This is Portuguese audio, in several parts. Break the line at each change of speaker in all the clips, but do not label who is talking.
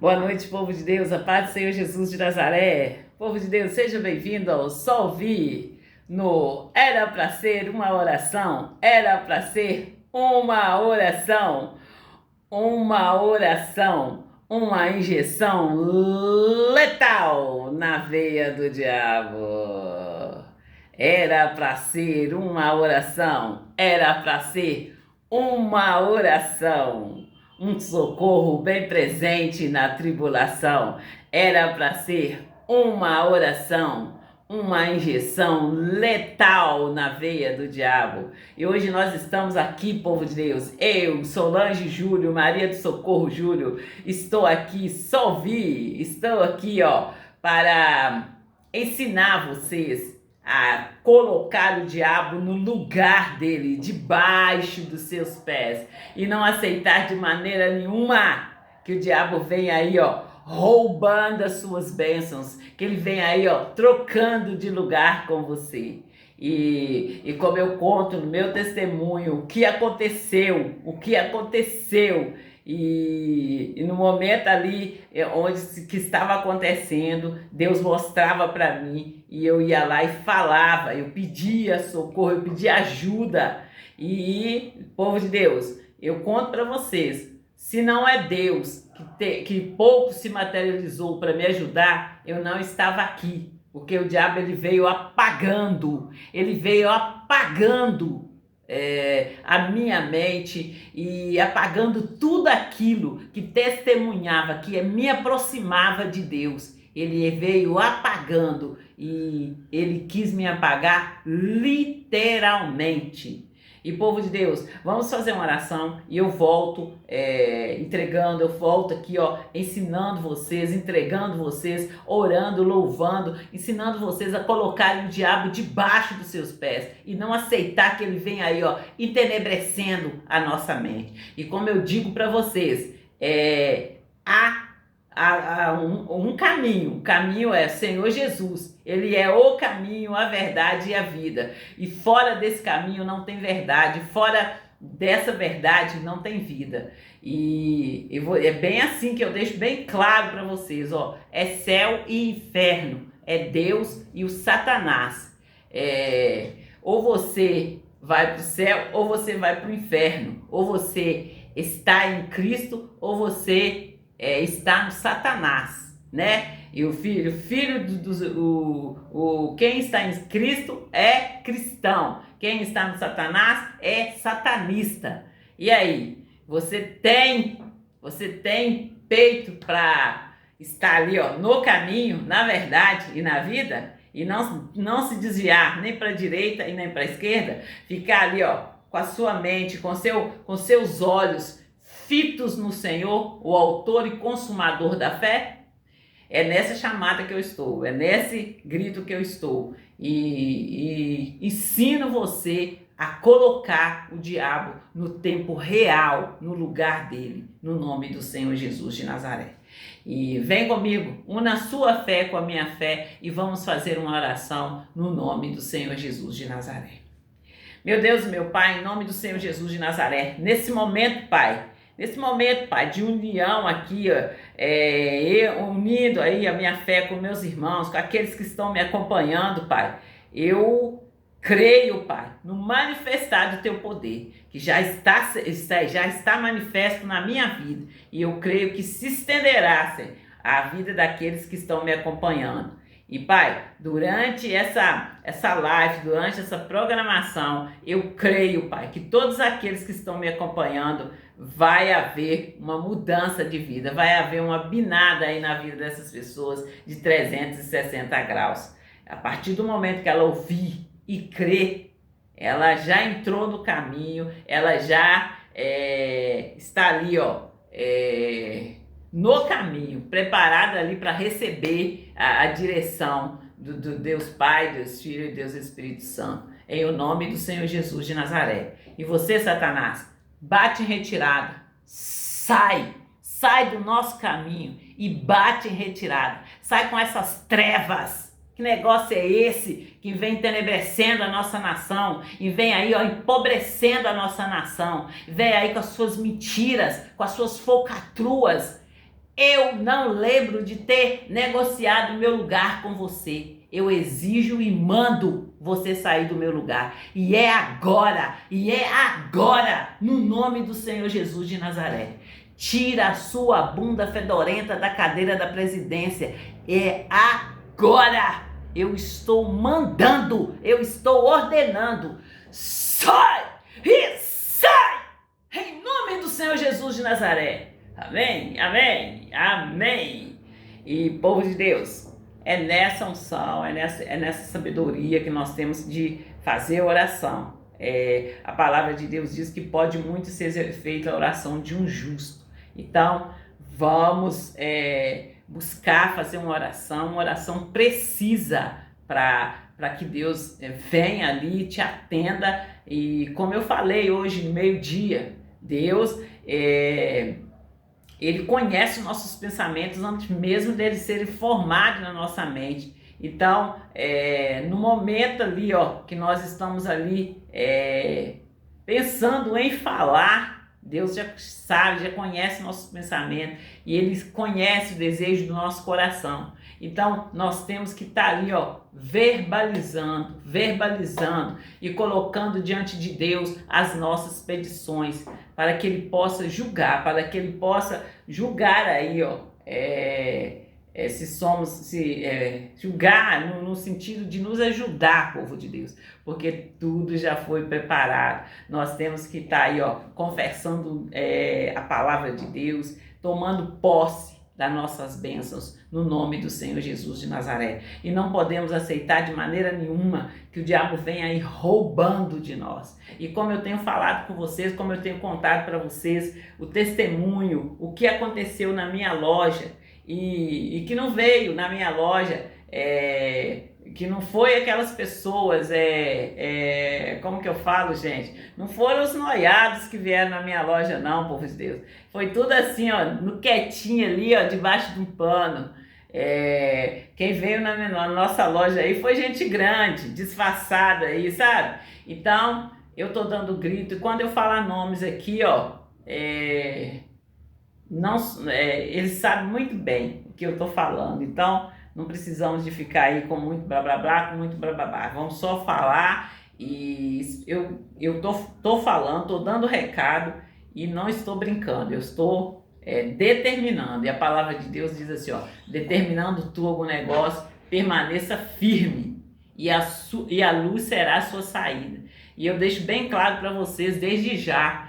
Boa noite, povo de Deus, a paz do Senhor Jesus de Nazaré. Povo de Deus, seja bem-vindo ao Só Ouvir no Era Pra Ser uma Oração, Era Pra Ser uma Oração, uma oração, uma injeção letal na veia do diabo. Era pra ser uma oração, era pra ser uma oração, um socorro bem presente na tribulação. Era pra ser uma oração, uma injeção letal na veia do diabo. E hoje nós estamos aqui, povo de Deus. Eu, Solange Júlio, Maria do Socorro Júlio, estou aqui, estou aqui, para ensinar vocês a colocar o diabo no lugar dele, debaixo dos seus pés, e não aceitar de maneira nenhuma que o diabo venha aí, roubando as suas bênçãos, que ele vem aí, trocando de lugar com você. E como eu conto no meu testemunho, o que aconteceu, e no momento ali onde que estava acontecendo, Deus mostrava para mim e eu ia lá e falava, eu pedia socorro, eu pedia ajuda. E povo de Deus, eu conto para vocês, se não é Deus que pouco se materializou para me ajudar, eu não estava aqui. Porque o diabo ele veio apagando a minha mente e apagando tudo aquilo que testemunhava, que me aproximava de Deus. Ele veio apagando e ele quis me apagar literalmente. E povo de Deus, vamos fazer uma oração e eu volto entregando, eu volto aqui ensinando vocês, entregando vocês, orando, louvando, ensinando vocês a colocarem o diabo debaixo dos seus pés e não aceitar que ele venha aí entenebrecendo a nossa mente. E como eu digo para vocês, há um caminho, o caminho é o Senhor Jesus, ele é o caminho, a verdade e a vida, e fora desse caminho não tem verdade, fora dessa verdade não tem vida. É bem assim que eu deixo bem claro para vocês, é céu e inferno, é Deus e o Satanás, ou você vai para o céu ou você vai para o inferno, ou você está em Cristo ou você está no Satanás, né? E quem está em Cristo é cristão, quem está no Satanás é satanista. E aí, você tem peito para estar ali, no caminho, na verdade e na vida, e não se desviar nem para a direita e nem para a esquerda, ficar ali, com a sua mente, com seus olhos fitos no Senhor, o autor e consumador da fé? É nessa chamada que eu estou, é nesse grito que eu estou. E ensino você a colocar o diabo no tempo real, no lugar dele, no nome do Senhor Jesus de Nazaré. E vem comigo, una a sua fé com a minha fé e vamos fazer uma oração no nome do Senhor Jesus de Nazaré. Meu Deus e meu Pai, em nome do Senhor Jesus de Nazaré, nesse momento, Pai, de união aqui, unindo aí a minha fé com meus irmãos, com aqueles que estão me acompanhando, Pai, eu creio, Pai, no manifestar do Teu poder, que já está manifesto na minha vida, e eu creio que se estenderá a vida daqueles que estão me acompanhando. E Pai, durante essa live, durante essa programação, eu creio, Pai, que todos aqueles que estão me acompanhando, vai haver uma mudança de vida, vai haver uma binada aí na vida dessas pessoas de 360 graus. A partir do momento que ela ouvir e crer, ela já entrou no caminho, ela já está ali, no caminho, preparada ali para receber a direção do Deus Pai, Deus Filho e Deus Espírito Santo, em o nome do Senhor Jesus de Nazaré. E você, Satanás, bate em retirada, sai do nosso caminho e bate em retirada, sai com essas trevas. Que negócio é esse que vem entenebrecendo a nossa nação e vem aí empobrecendo a nossa nação, vem aí com as suas mentiras, com as suas falcatruas, Eu não lembro de ter negociado meu lugar com você. Eu exijo e mando você sair do meu lugar. E é agora, no nome do Senhor Jesus de Nazaré. Tira a sua bunda fedorenta da cadeira da presidência. É agora. Eu estou mandando, eu estou ordenando. Sai! E sai! Em nome do Senhor Jesus de Nazaré. Amém, amém, amém. E povo de Deus, é nessa unção, é nessa sabedoria que nós temos de fazer oração. A palavra de Deus diz que pode muito ser feita a oração de um justo. Então, vamos buscar fazer uma oração precisa para que Deus venha ali, te atenda. E como eu falei hoje no meio-dia, Deus Ele conhece nossos pensamentos antes mesmo deles serem formados na nossa mente. Então, no momento ali, que nós estamos ali pensando em falar, Deus já sabe, já conhece nossos pensamentos e Ele conhece o desejo do nosso coração. Então, nós temos que estar ali, verbalizando e colocando diante de Deus as nossas petições, para que Ele possa julgar, aí, julgar no sentido de nos ajudar, povo de Deus, porque tudo já foi preparado. Nós temos que estar aí, conversando a palavra de Deus, tomando posse das nossas bênçãos, no nome do Senhor Jesus de Nazaré. E não podemos aceitar de maneira nenhuma que o diabo venha aí roubando de nós. E como eu tenho falado com vocês, como eu tenho contado para vocês, o testemunho, o que aconteceu na minha loja, e que não veio na minha loja, que não foi aquelas pessoas, como que eu falo, gente? Não foram os noiados que vieram na minha loja, não, povo de Deus. Foi tudo assim, no quietinho ali, debaixo de um pano. Quem veio na nossa loja aí foi gente grande, disfarçada aí, sabe? Então, eu tô dando grito, e quando eu falar nomes aqui, eles sabem muito bem o que eu tô falando. Então, não precisamos de ficar aí com muito blá blá blá, vamos só falar. E eu tô falando, tô dando recado e não estou brincando, eu estou determinando. E a palavra de Deus diz assim, determinando tu algum negócio, permaneça firme e a luz será a sua saída. E eu deixo bem claro para vocês desde já,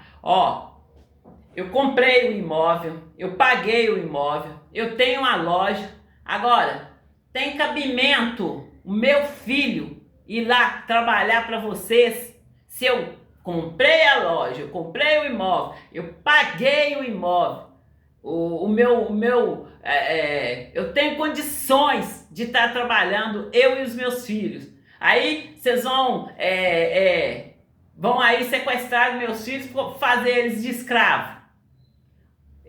eu comprei o imóvel, eu paguei o imóvel, eu tenho uma loja. Agora, tem cabimento o meu filho ir lá trabalhar para vocês? Se eu comprei a loja, eu comprei o imóvel, eu paguei o imóvel, eu tenho condições de estar trabalhando, eu e os meus filhos. Aí vocês vão aí sequestrar meus filhos, fazer eles de escravo.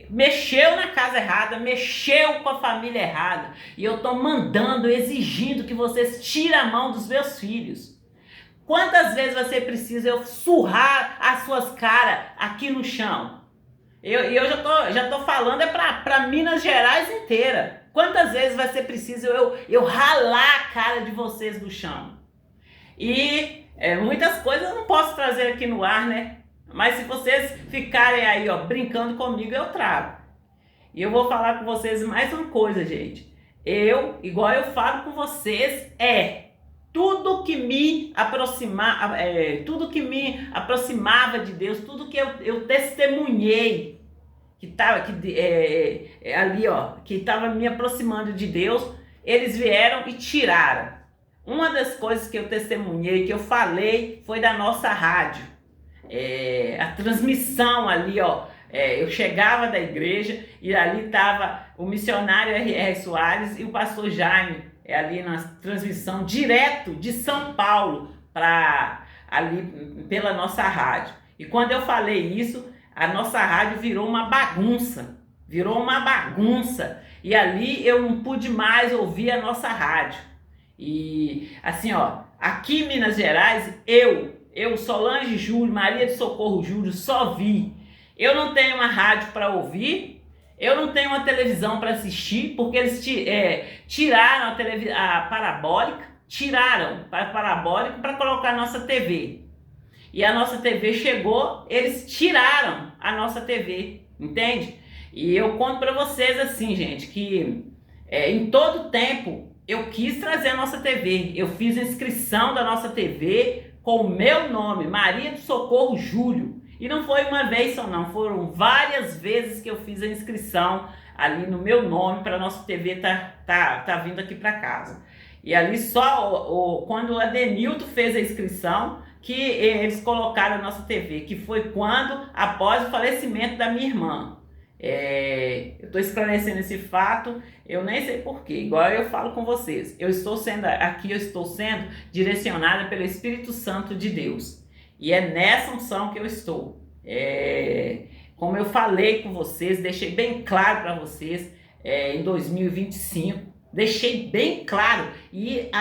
Mexeu na casa errada, mexeu com a família errada. E eu estou mandando, exigindo que vocês tirem a mão dos meus filhos. Quantas vezes você precisa eu surrar as suas caras aqui no chão? Eu já tô falando para Minas Gerais inteira. Quantas vezes vai ser preciso eu ralar a cara de vocês no chão? E muitas coisas eu não posso trazer aqui no ar, né? Mas se vocês ficarem aí, brincando comigo, eu trago. E eu vou falar com vocês mais uma coisa, gente. Igual eu falo com vocês, tudo que me aproximava de Deus, tudo que eu testemunhei, que estava me aproximando de Deus, eles vieram e tiraram. Uma das coisas que eu testemunhei, que eu falei, foi da nossa rádio. A transmissão ali, eu chegava da igreja e ali estava o missionário R.R. Soares e o pastor Jaime, ali na transmissão direto de São Paulo ali pela nossa rádio. E quando eu falei isso, a nossa rádio virou uma bagunça. E ali eu não pude mais ouvir a nossa rádio. E assim, aqui em Minas Gerais, eu, Solange Júlio, Maria de Socorro Júlio, só vi. Eu não tenho uma rádio para ouvir, Eu não tenho uma televisão para assistir, porque eles tiraram a parabólica, tiraram a parabólica para colocar a nossa TV. E a nossa TV chegou, eles tiraram a nossa TV, entende? E eu conto para vocês assim, gente, que em todo tempo eu quis trazer a nossa TV. Eu fiz a inscrição da nossa TV com o meu nome, Maria do Socorro Júlio. E não foi uma vez só não, foram várias vezes que eu fiz a inscrição ali no meu nome para a nossa TV tá vindo aqui para casa. E ali só quando o Adenilton fez a inscrição que eles colocaram a nossa TV, que foi quando, após o falecimento da minha irmã. Eu estou esclarecendo esse fato, eu nem sei porquê, igual eu falo com vocês. Eu estou sendo direcionada pelo Espírito Santo de Deus. E é nessa unção que eu estou. Como eu falei com vocês, deixei bem claro para vocês em 2025. Deixei bem claro. E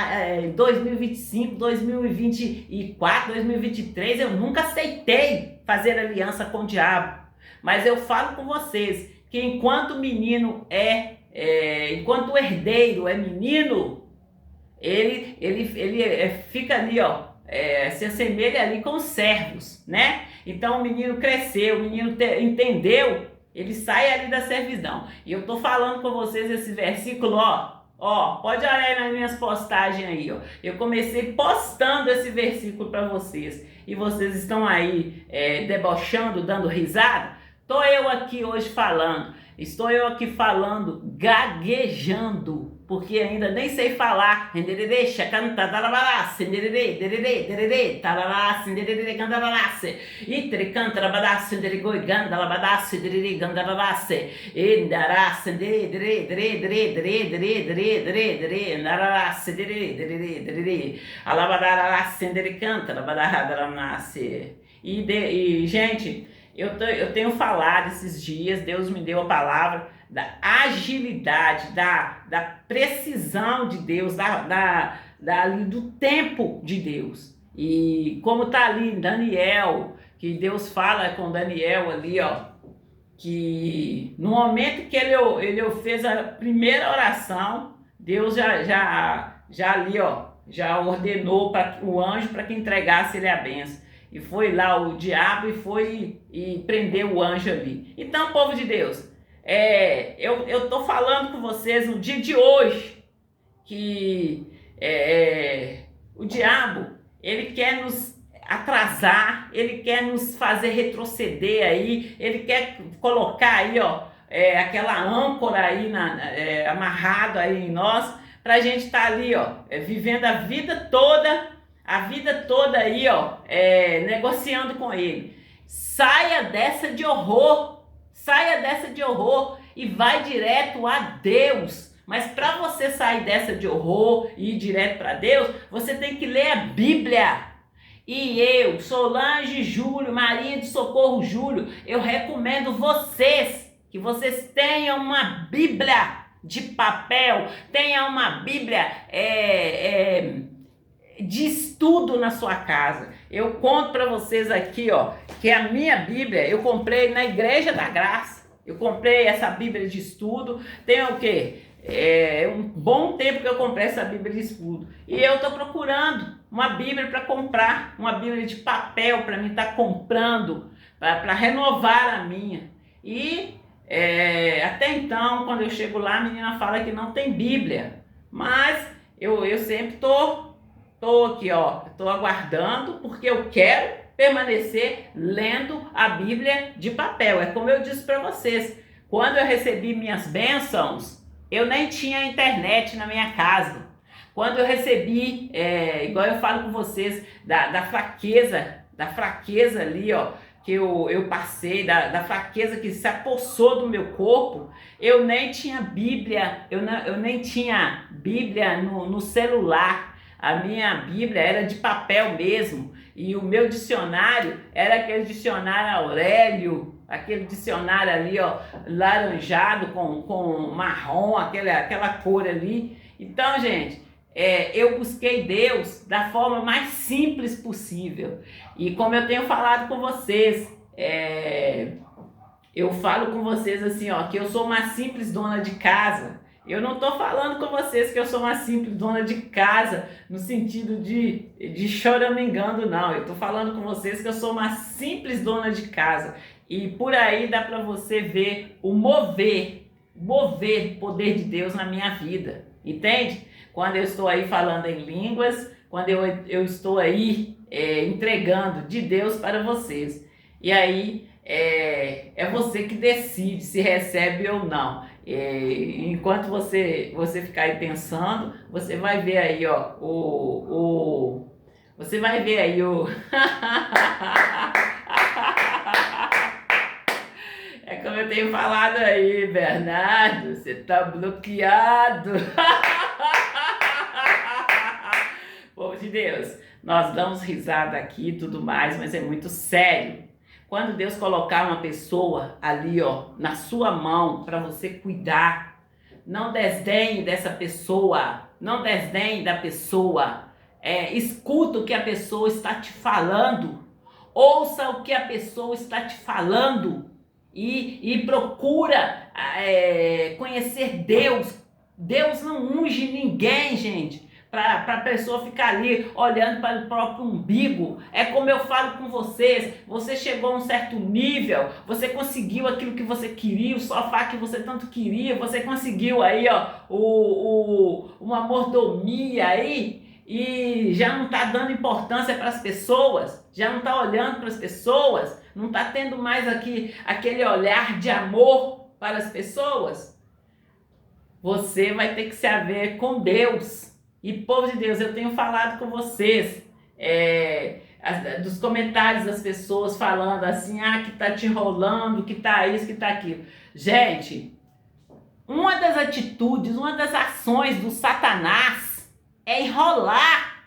em 2025, 2024, 2023, eu nunca aceitei fazer aliança com o diabo. Mas eu falo com vocês que enquanto o menino enquanto o herdeiro é menino, ele fica ali, ó. Se assemelha ali com os servos, né? Então o menino cresceu, o menino entendeu, ele sai ali da servidão. E eu tô falando com vocês esse versículo, pode olhar aí nas minhas postagens aí, ó. Eu comecei postando esse versículo para vocês. E vocês estão aí debochando, dando risada. Estou eu aqui hoje falando. Estou eu aqui falando, gaguejando, porque ainda nem sei falar. E gente, eu tenho falado esses dias, Deus me deu a palavra da agilidade, da precisão de Deus, do tempo de Deus. E como está ali em Daniel, que Deus fala com Daniel ali, ó, que no momento que ele fez a primeira oração, Deus já ali, ó, já ordenou para o anjo para que entregasse ele a bênção. E foi lá o diabo e prendeu o anjo ali. Então, povo de Deus, eu tô falando com vocês no dia de hoje que o diabo, ele quer nos atrasar, ele quer nos fazer retroceder aí, ele quer colocar aí, ó, aquela âncora aí amarrado aí em nós, pra gente estar ali, ó, vivendo a vida toda aí, ó, negociando com ele. Saia dessa de horror e vai direto a Deus. Mas para você sair dessa de horror e ir direto para Deus, você tem que ler a Bíblia. E eu, Solange Júlio, Maria de Socorro Júlio, eu recomendo que vocês tenham uma Bíblia de papel, tenham uma Bíblia de estudo na sua casa. Eu conto para vocês aqui, ó, que a minha Bíblia eu comprei na Igreja da Graça. Eu comprei essa Bíblia de estudo. Tem o quê? Um bom tempo que eu comprei essa Bíblia de estudo. E eu tô procurando uma Bíblia para comprar, uma Bíblia de papel para mim estar comprando, para renovar a minha. E até então, quando eu chego lá, a menina fala que não tem Bíblia. Mas eu sempre tô aqui, ó, tô aguardando, porque eu quero permanecer lendo a Bíblia de papel. É como eu disse para vocês, quando eu recebi minhas bênçãos, eu nem tinha internet na minha casa. Quando eu recebi, igual eu falo com vocês, da fraqueza ali, ó, que eu passei, da fraqueza que se apossou do meu corpo, eu nem tinha Bíblia, eu nem tinha Bíblia no celular. A minha Bíblia era de papel mesmo, e o meu dicionário era aquele dicionário Aurélio, aquele dicionário ali, ó, laranjado com marrom, aquela cor ali. Então, gente, eu busquei Deus da forma mais simples possível. E como eu tenho falado com vocês, Eu falo com vocês assim, ó, que eu sou uma simples dona de casa. Eu não tô falando com vocês que eu sou uma simples dona de casa, no sentido de choramingando, não. Eu tô falando com vocês que eu sou uma simples dona de casa. E por aí dá para você ver o mover poder de Deus na minha vida. Entende? Quando eu estou aí falando em línguas, quando eu estou aí entregando de Deus para vocês. E aí é você que decide se recebe ou não. Enquanto você ficar aí pensando, você vai ver aí, ó, você vai ver aí o é como eu tenho falado aí, Bernardo, você tá bloqueado. Povo de Deus, nós damos risada aqui e tudo mais, mas é muito sério. Quando Deus colocar uma pessoa ali, ó, na sua mão para você cuidar, não desdenhe dessa pessoa, não desdenhe da pessoa. Escuta o que a pessoa está te falando, ouça o que a pessoa está te falando e procura conhecer Deus. Deus não unge ninguém, gente, para a pessoa ficar ali olhando para o próprio umbigo. É como eu falo com vocês, você chegou a um certo nível, você conseguiu aquilo que você queria, o sofá que você tanto queria, você conseguiu aí, ó, uma mordomia aí, e já não está dando importância para as pessoas, já não está olhando para as pessoas, não está tendo mais aquele olhar de amor para as pessoas. Você vai ter que se haver com Deus. E povo de Deus, eu tenho falado com vocês, dos comentários das pessoas falando assim, que tá te enrolando, que tá isso, que tá aquilo. Gente, uma das atitudes, uma das ações do Satanás é enrolar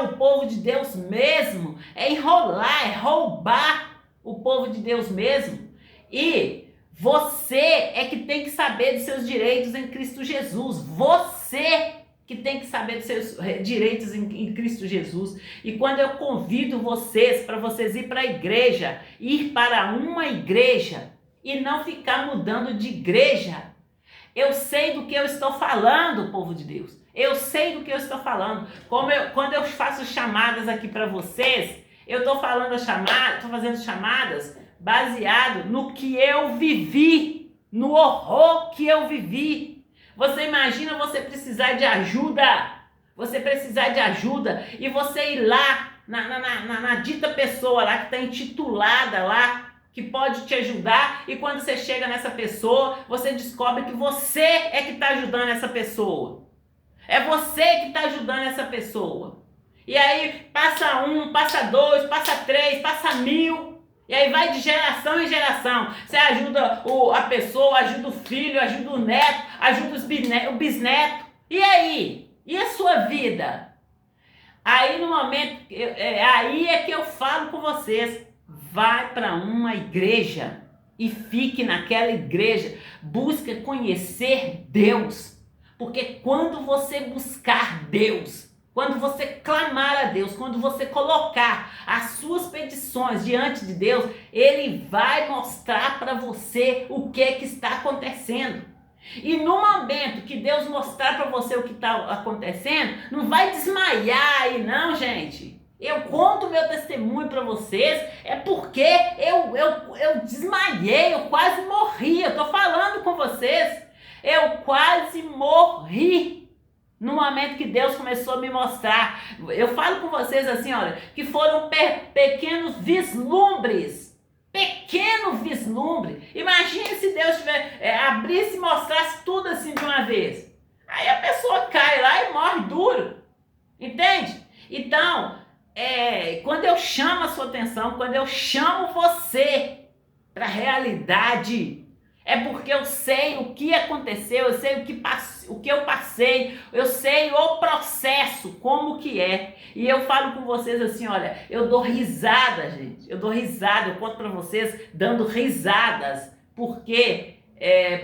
o povo de Deus mesmo, é roubar o povo de Deus mesmo. E você é que tem que saber dos seus direitos em Cristo Jesus. Você que tem que saber dos seus direitos em Cristo Jesus. E quando eu convido vocês para vocês ir para a igreja, ir para uma igreja e não ficar mudando de igreja, eu sei do que eu estou falando, povo de Deus. Eu sei do que eu estou falando. Quando eu faço chamadas aqui para vocês, eu estou fazendo chamadas baseado no que eu vivi, no horror que eu vivi. Você imagina você precisar de ajuda, e você ir lá na dita pessoa lá que está intitulada lá, que pode te ajudar, e quando você chega nessa pessoa, você descobre que você é que está ajudando essa pessoa. É você que está ajudando essa pessoa. E aí passa 1, passa 2, passa 3, passa 1000. E aí vai de geração em geração. Você ajuda a pessoa, ajuda o filho, ajuda o neto, ajuda o bisneto. E aí? E a sua vida? Aí no momento, aí é que eu falo com vocês. Vai para uma igreja e fique naquela igreja. Busca conhecer Deus. Porque quando você buscar Deus, quando você clamar a Deus, quando você colocar as suas petições diante de Deus, Ele vai mostrar para você o que está acontecendo. E no momento que Deus mostrar para você o que está acontecendo, não vai desmaiar aí não, gente. Eu conto meu testemunho para vocês, é porque eu desmaiei, eu quase morri, eu estou falando com vocês, eu quase morri. No momento que Deus começou a me mostrar, eu falo com vocês assim, olha, que foram pequenos vislumbres. Pequeno vislumbre. Imagine se Deus abrisse e mostrasse tudo assim de uma vez. Aí a pessoa cai lá e morre duro. Entende? Então, quando eu chamo a sua atenção, quando eu chamo você para a realidade, é porque eu sei o que aconteceu, eu sei o que eu passei, eu sei o processo, como que é. E eu falo com vocês assim, olha, eu dou risada, gente. Eu dou risada, eu conto para vocês dando risadas. Porque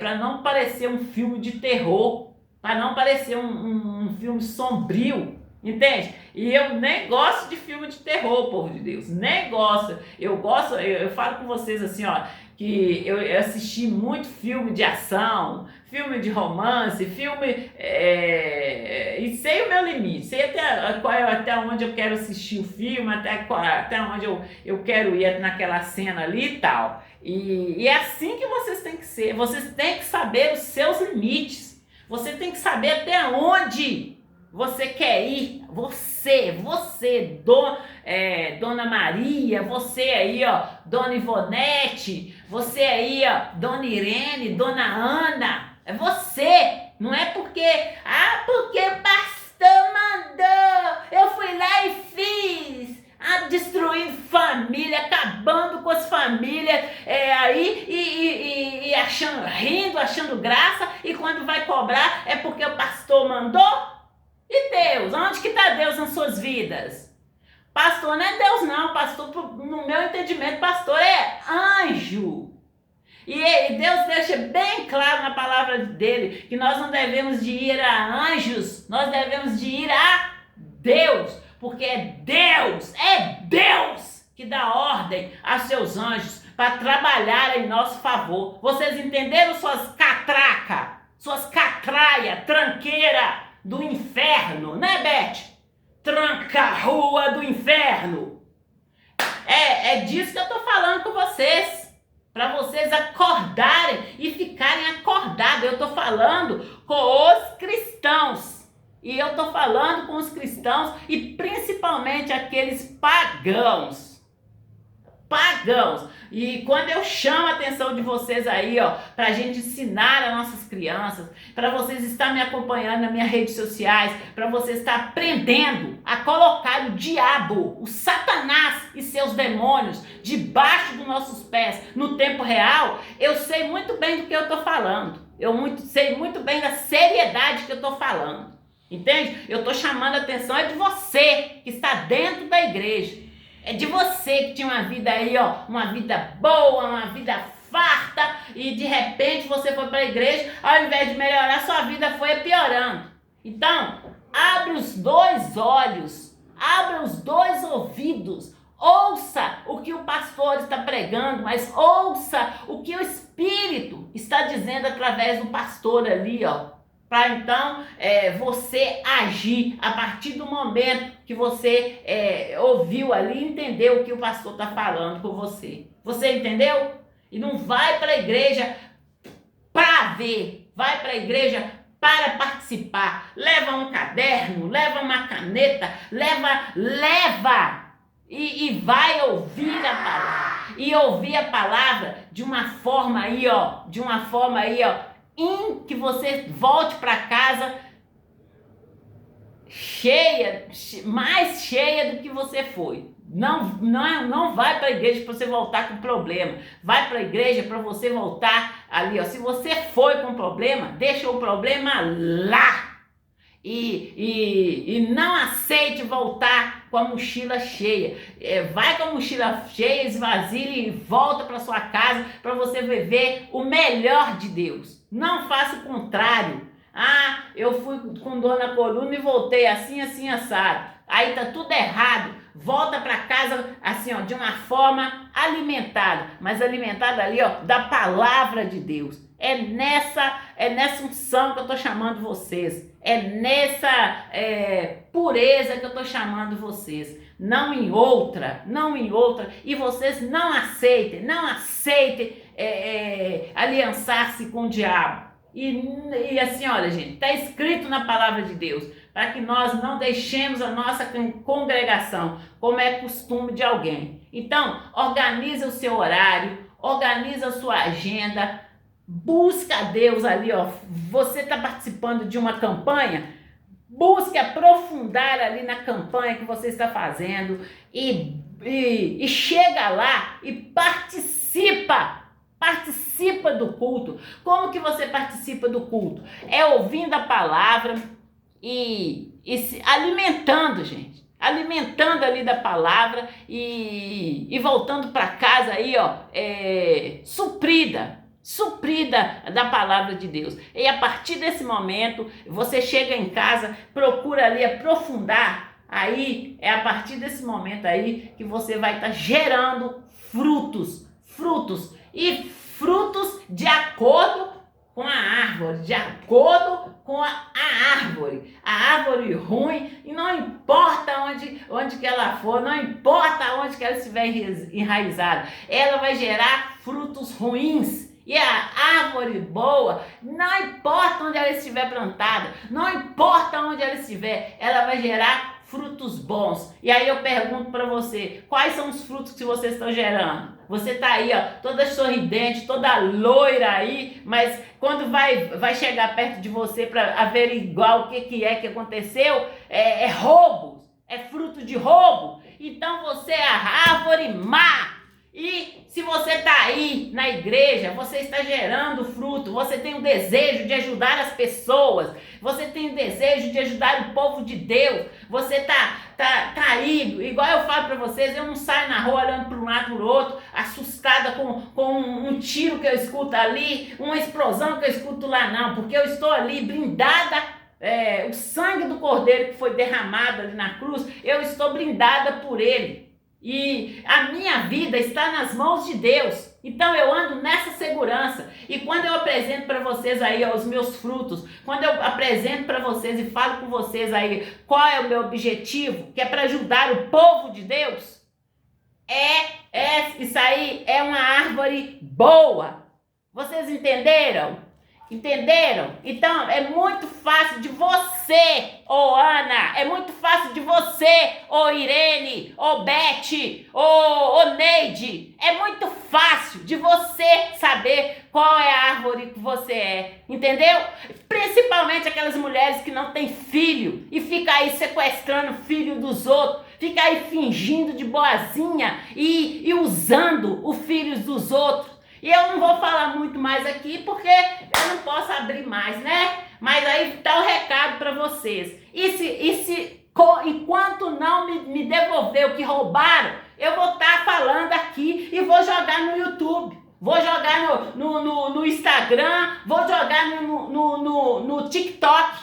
para não parecer um filme de terror, para não parecer um filme sombrio, entende? E eu nem gosto de filme de terror, povo de Deus, nem gosto. Eu falo com vocês assim, ó, eu assisti muito filme de ação, filme de romance, filme... e sei o meu limite, sei até onde eu quero assistir o filme, até onde eu quero ir naquela cena ali e tal. E é assim que vocês têm que ser, vocês têm que saber os seus limites, você tem que saber até onde você quer ir, Dona Maria, você aí, ó, Dona Ivonete, você aí, ó, Dona Irene, Dona Ana, é você, não é porque o pastor mandou, eu fui lá e fiz, destruindo família, acabando com as famílias, e rindo, achando graça, e quando vai cobrar é porque o pastor mandou. E Deus? Onde que está Deus nas suas vidas? Pastor não é Deus não, pastor, no meu entendimento, pastor é anjo. E Deus deixa bem claro na palavra dele que nós não devemos de ir a anjos, nós devemos de ir a Deus, porque é Deus que dá ordem a seus anjos para trabalhar em nosso favor. Vocês entenderam suas catraia, tranqueira do inferno, né, Beth? Tranca-rua do inferno. É disso que eu tô falando com vocês. Para vocês acordarem e ficarem acordados. Eu tô falando com os cristãos. E eu tô falando com os cristãos e principalmente aqueles pagãos. E quando eu chamo a atenção de vocês aí, ó, pra gente ensinar as nossas crianças, para vocês estar me acompanhando nas minhas redes sociais, para vocês estar aprendendo a colocar o diabo, o Satanás e seus demônios debaixo dos nossos pés no tempo real, eu sei muito bem do que eu tô falando. Sei muito bem da seriedade que eu tô falando. Entende? Eu tô chamando a atenção de você que está dentro da igreja. É de você que tinha uma vida aí, ó, uma vida boa, uma vida farta, e de repente você foi para a igreja, ao invés de melhorar, sua vida foi piorando. Então, abre os dois olhos, abre os dois ouvidos, ouça o que o pastor está pregando, mas ouça o que o Espírito está dizendo através do pastor ali, ó. Para então você agir a partir do momento que você ouviu ali e entendeu o que o pastor está falando com você. Você entendeu? E não vai para a igreja para ver, vai para a igreja para participar. Leva um caderno, leva uma caneta, leva e vai ouvir a palavra. E ouvir a palavra de uma forma aí, ó, em que você volte para casa mais cheia do que você foi. Não vai para a igreja para você voltar com problema. Vai para a igreja para você voltar ali, ó. Se você foi com problema, deixa o problema lá. E não aceite voltar com a mochila cheia. Vai com a mochila cheia, esvazie e volta para sua casa para você viver o melhor de Deus. Não faça o contrário. Eu fui com dor na coluna e voltei assim, assado. Aí tá tudo errado. Volta para casa assim, ó, de uma forma alimentada, mas alimentada ali, ó, da palavra de Deus. É nessa unção que eu tô chamando vocês. É nessa pureza que eu tô chamando vocês. Não em outra. E vocês não aceitem aliançar-se com o diabo. E assim, olha, gente, está escrito na palavra de Deus, para que nós não deixemos a nossa congregação, como é costume de alguém. Então, organiza o seu horário, organiza a sua agenda, busca a Deus ali, ó. Você está participando de uma campanha? Busque aprofundar ali na campanha que você está fazendo e chega lá e participa do culto. Como que você participa do culto? É ouvindo a palavra e se alimentando, gente. Alimentando ali da palavra e voltando para casa aí, ó, suprida da palavra de Deus. E a partir desse momento, você chega em casa, procura ali aprofundar. Aí, é a partir desse momento aí que você vai estar gerando frutos. e frutos de acordo com a árvore, de acordo com a árvore. A árvore ruim, e não importa onde que ela for, não importa onde que ela estiver enraizada, ela vai gerar frutos ruins. E a árvore boa, não importa onde ela estiver plantada, não importa onde ela estiver, ela vai gerar frutos bons. E aí eu pergunto para você, quais são os frutos que você está gerando? Você tá aí, ó, toda sorridente, toda loira aí, mas quando vai chegar perto de você para averiguar o que é que aconteceu, é roubo, é fruto de roubo. Então você é a árvore má. E se você está aí na igreja, você está gerando fruto, você tem o desejo de ajudar as pessoas, você tem o desejo de ajudar o povo de Deus, você tá aí, igual eu falo para vocês, eu não saio na rua olhando para um lado para o outro, assustada com um tiro que eu escuto ali, uma explosão que eu escuto lá, não, porque eu estou ali blindada. O sangue do Cordeiro que foi derramado ali na cruz, eu estou blindada por ele. E a minha vida está nas mãos de Deus. Então eu ando nessa segurança. E quando eu apresento para vocês aí os meus frutos, quando eu apresento para vocês e falo com vocês aí qual é o meu objetivo, que é para ajudar o povo de Deus, isso aí é uma árvore boa. Vocês entenderam? Entenderam? Então é muito fácil de você, ô Ana, é muito fácil de você, ô Irene, ô Beth, ô Neide, é muito fácil de você saber qual é a árvore que você é, entendeu? Principalmente aquelas mulheres que não têm filho e fica aí sequestrando o filho dos outros, fica aí fingindo de boazinha e usando os filhos dos outros. E eu não vou falar muito mais aqui porque eu não posso abrir mais, né? Mas aí tá o recado para vocês. Enquanto não me devolver o que roubaram, eu vou estar falando aqui e vou jogar no YouTube. Vou jogar no Instagram, vou jogar no TikTok.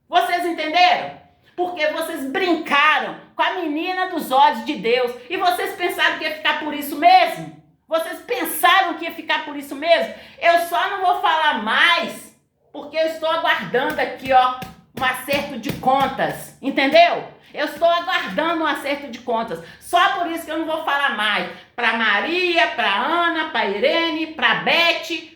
Vocês entenderam? Porque vocês brincaram com a menina dos olhos de Deus. E vocês pensaram que ia ficar por isso mesmo? Vocês pensaram que ia ficar por isso mesmo? Eu só não vou falar mais, porque eu estou aguardando aqui, ó, um acerto de contas, entendeu? Eu estou aguardando um acerto de contas, só por isso que eu não vou falar mais. Para Maria, para Ana, para Irene, para Beth,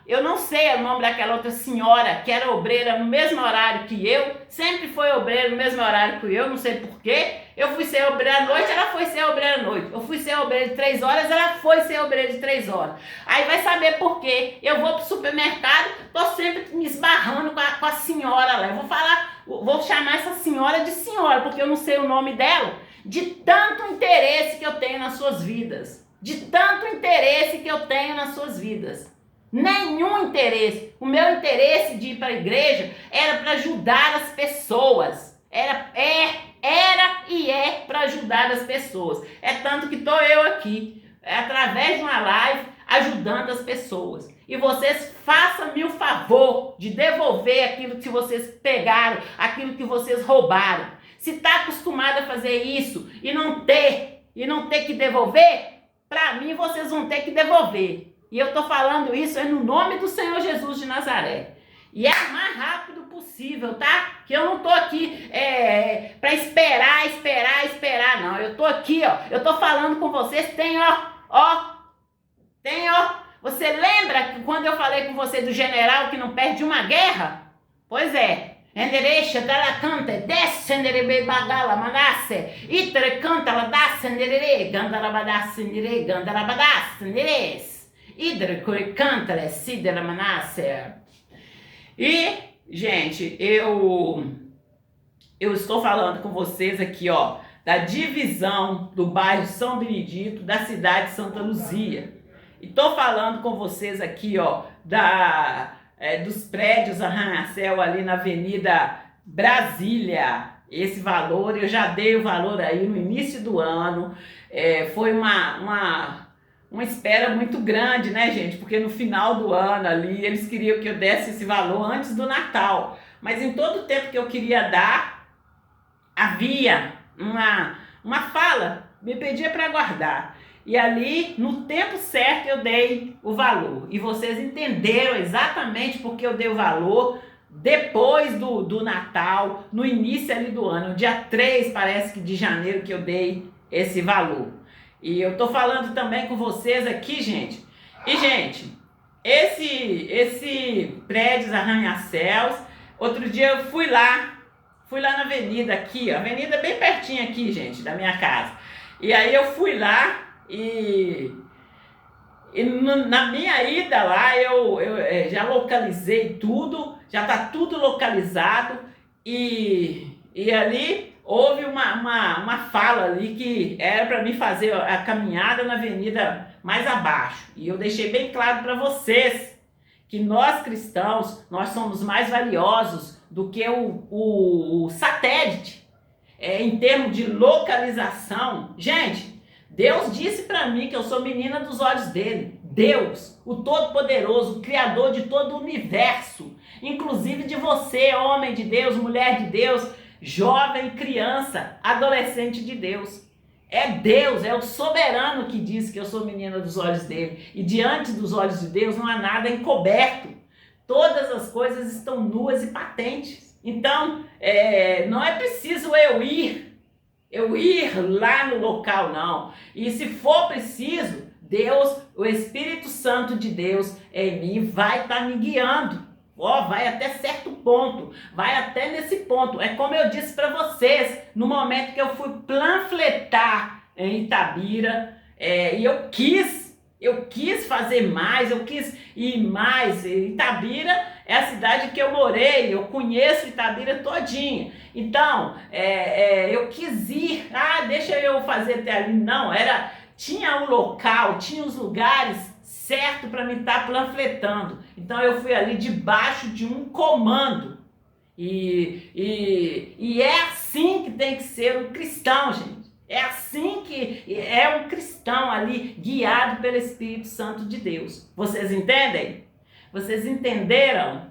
eu não sei o nome daquela outra senhora que era obreira no mesmo horário que eu, sempre foi obreira no mesmo horário que eu, não sei porquê. Eu fui ser obreira à noite, ela foi ser obreira à noite. Eu fui ser obreira de 3 horas, ela foi ser obreira de 3 horas. Aí vai saber por quê. Eu vou pro supermercado, tô sempre me esbarrando com a senhora lá. Eu vou chamar essa senhora de senhora, porque eu não sei o nome dela, de tanto interesse que eu tenho nas suas vidas. De tanto interesse que eu tenho nas suas vidas. Nenhum interesse. O meu interesse de ir para a igreja era para ajudar as pessoas. Era e é para ajudar as pessoas. É tanto que estou eu aqui, através de uma live, ajudando as pessoas. E vocês façam-me o favor de devolver aquilo que vocês pegaram, aquilo que vocês roubaram. Se está acostumado a fazer isso e não ter que devolver, para mim vocês vão ter que devolver. E eu estou falando isso no nome do Senhor Jesus de Nazaré. E é o mais rápido possível, tá? Que eu não estou aqui para esperar, não. Eu estou aqui, ó. Eu estou falando com vocês, tem, ó. Você lembra que quando eu falei com você do general que não perde uma guerra? Pois é. Enderecha, dala canta, desce, enderebe bagala, manasse, itre canta, la dasse, endere, gandala badasse, endere, gandala badasse, enderes. Idre canta, le sidera manasse. E, gente, eu estou falando com vocês aqui, ó, da divisão do bairro São Benedito, da cidade de Santa Luzia. E estou falando com vocês aqui, ó, dos prédios Arranha-Céu ali na Avenida Brasília. Esse valor, eu já dei o valor aí no início do ano. Foi uma espera muito grande, né, gente? Porque no final do ano ali, eles queriam que eu desse esse valor antes do Natal. Mas em todo o tempo que eu queria dar, havia uma fala, me pedia para guardar. E ali, no tempo certo, eu dei o valor. E vocês entenderam exatamente porque eu dei o valor depois do Natal, no início ali do ano. Dia 3, parece que de janeiro, que eu dei esse valor. E eu tô falando também com vocês aqui, gente. E, gente, esse prédio arranha-céus, outro dia eu fui lá na avenida aqui, a avenida é bem pertinho aqui, gente, da minha casa. E aí eu fui lá na minha ida lá, eu já localizei tudo, já está tudo localizado e ali houve uma fala ali que era para mim fazer a caminhada na avenida mais abaixo. E eu deixei bem claro para vocês que nós cristãos, nós somos mais valiosos do que o satélite, em termos de localização. Gente, Deus disse para mim que eu sou menina dos olhos dele. Deus, o Todo-Poderoso, o Criador de todo o universo, inclusive de você, homem de Deus, mulher de Deus, jovem, criança, adolescente de Deus. É Deus, é o soberano que diz que eu sou menina dos olhos dele. E diante dos olhos de Deus não há nada encoberto. Todas as coisas estão nuas e patentes. Então, não é preciso eu ir lá no local, não. E se for preciso, Deus, o Espírito Santo de Deus em mim vai estar me guiando. Vai até certo ponto, vai até nesse ponto. É como eu disse para vocês, no momento que eu fui panfletar em Itabira, e eu quis fazer mais, eu quis ir mais. Itabira é a cidade que eu morei, eu conheço Itabira todinha. Então, eu quis ir, deixa eu fazer até ali. Não, tinha um local, tinha os lugares certo para me estar panfletando. Então eu fui ali debaixo de um comando. E é assim que tem que ser um cristão, gente. É assim que é um cristão ali, guiado pelo Espírito Santo de Deus. Vocês entendem? Vocês entenderam?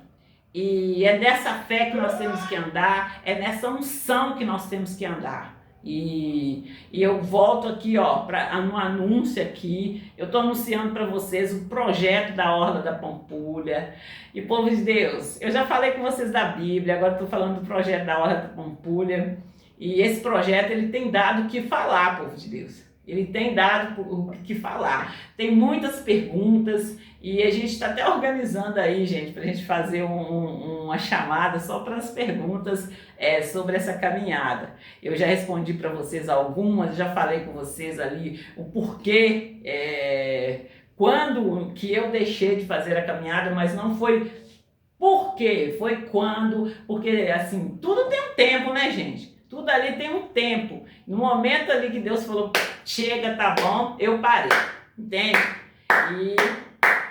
E é nessa fé que nós temos que andar, é nessa unção que nós temos que andar. E eu volto aqui, no anúncio aqui, eu estou anunciando para vocês o projeto da Orla da Pampulha. E, povo de Deus, eu já falei com vocês da Bíblia, agora estou falando do projeto da Orla da Pampulha. E esse projeto, ele tem dado o que falar, povo de Deus. Ele tem dado o que falar. Tem muitas perguntas e a gente está até organizando aí, gente, para a gente fazer uma chamada só para as perguntas sobre essa caminhada. Eu já respondi para vocês algumas, já falei com vocês ali o porquê, quando que eu deixei de fazer a caminhada, mas não foi por quê, foi quando, porque assim, tudo tem um tempo, né, gente? Tudo ali tem um tempo. No momento ali que Deus falou, chega, tá bom, eu parei. Entende? E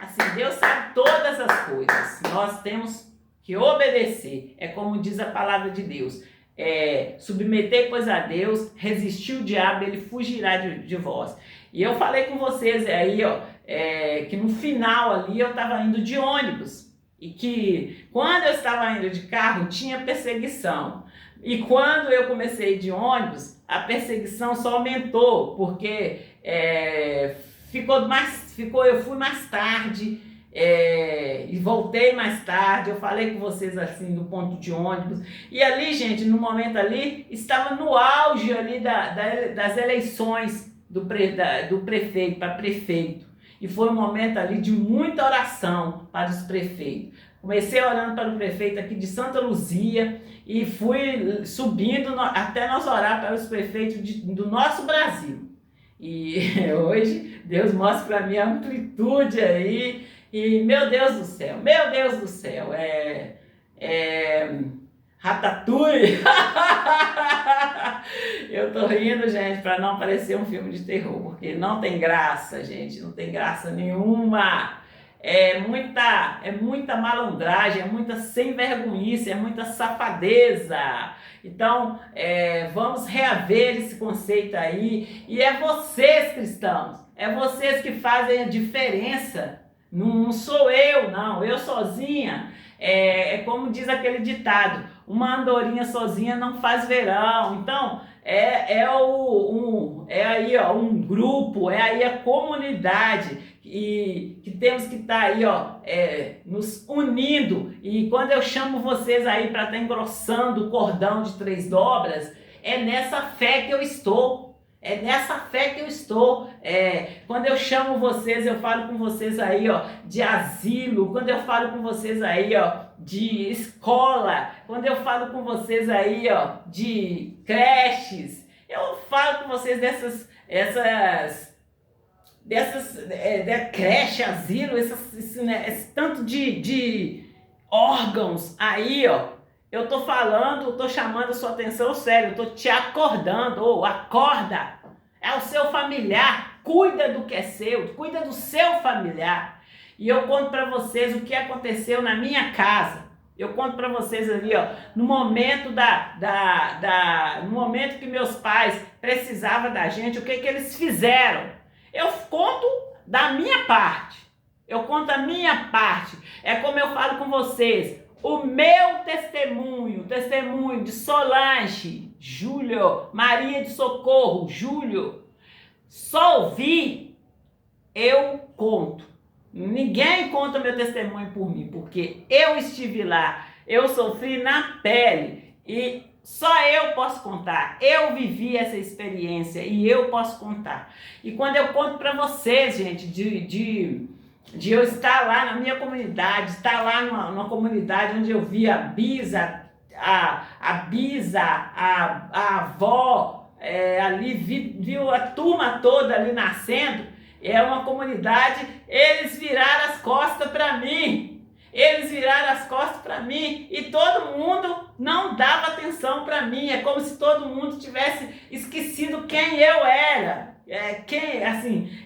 assim, Deus sabe todas as coisas. Nós temos que obedecer. É como diz a palavra de Deus. Submeter, pois, a Deus, resistir o diabo, ele fugirá de vós. E eu falei com vocês aí, que no final ali eu estava indo de ônibus. E que quando eu estava indo de carro, tinha perseguição. E quando eu comecei de ônibus, a perseguição só aumentou, porque eu fui mais tarde e voltei mais tarde. Eu falei com vocês assim do ponto de ônibus. E ali, gente, no momento ali, estava no auge ali das eleições do prefeito para prefeito. E foi um momento ali de muita oração para os prefeitos. Comecei orando para o prefeito aqui de Santa Luzia e fui subindo até nós orar para os prefeitos do nosso Brasil. E hoje Deus mostra para mim a amplitude aí. E meu Deus do céu, Ratatouille. Eu tô rindo, gente, para não parecer um filme de terror, porque não tem graça, gente, não tem graça nenhuma. É muita malandragem, é muita sem vergonhice, é muita safadeza. Então, vamos reaver esse conceito aí. E é vocês, cristãos, é vocês que fazem a diferença. Não sou eu, não, eu sozinha. É como diz aquele ditado, uma andorinha sozinha não faz verão. Então, é aí, ó, um grupo, é aí a comunidade e que temos que estar aí, ó, nos unindo. E quando eu chamo vocês aí para estar engrossando o cordão de 3 dobras, é nessa fé que eu estou. É nessa fé que eu estou. Quando eu chamo vocês, eu falo com vocês aí, ó, de asilo. Quando eu falo com vocês aí, ó, de escola. Quando eu falo com vocês aí, ó, de creches. Eu falo com vocês dessas creche, asilo, esse tanto de órgãos aí, ó. Eu tô falando, tô chamando a sua atenção sério, eu tô te acordando, acorda, é o seu familiar, cuida do que é seu, cuida do seu familiar. E eu conto para vocês o que aconteceu na minha casa. Eu conto para vocês ali, ó, no momento no momento que meus pais precisavam da gente, o que eles fizeram. Eu conto da minha parte. Eu conto a minha parte. É como eu falo com vocês. O meu testemunho, testemunho de Solange, Júlio, Maria de Socorro, Júlio, só ouvi, eu conto. Ninguém conta meu testemunho por mim, porque eu estive lá, eu sofri na pele e só eu posso contar. Eu vivi essa experiência e eu posso contar. E quando eu conto para vocês, gente, de eu estar lá na minha comunidade, estar lá numa comunidade onde eu vi a bisa, a avó, ali viu a turma toda ali nascendo. É uma comunidade, eles viraram as costas para mim. Eles viraram as costas para mim e todo mundo não dava atenção para mim. É como se todo mundo tivesse esquecido quem eu era.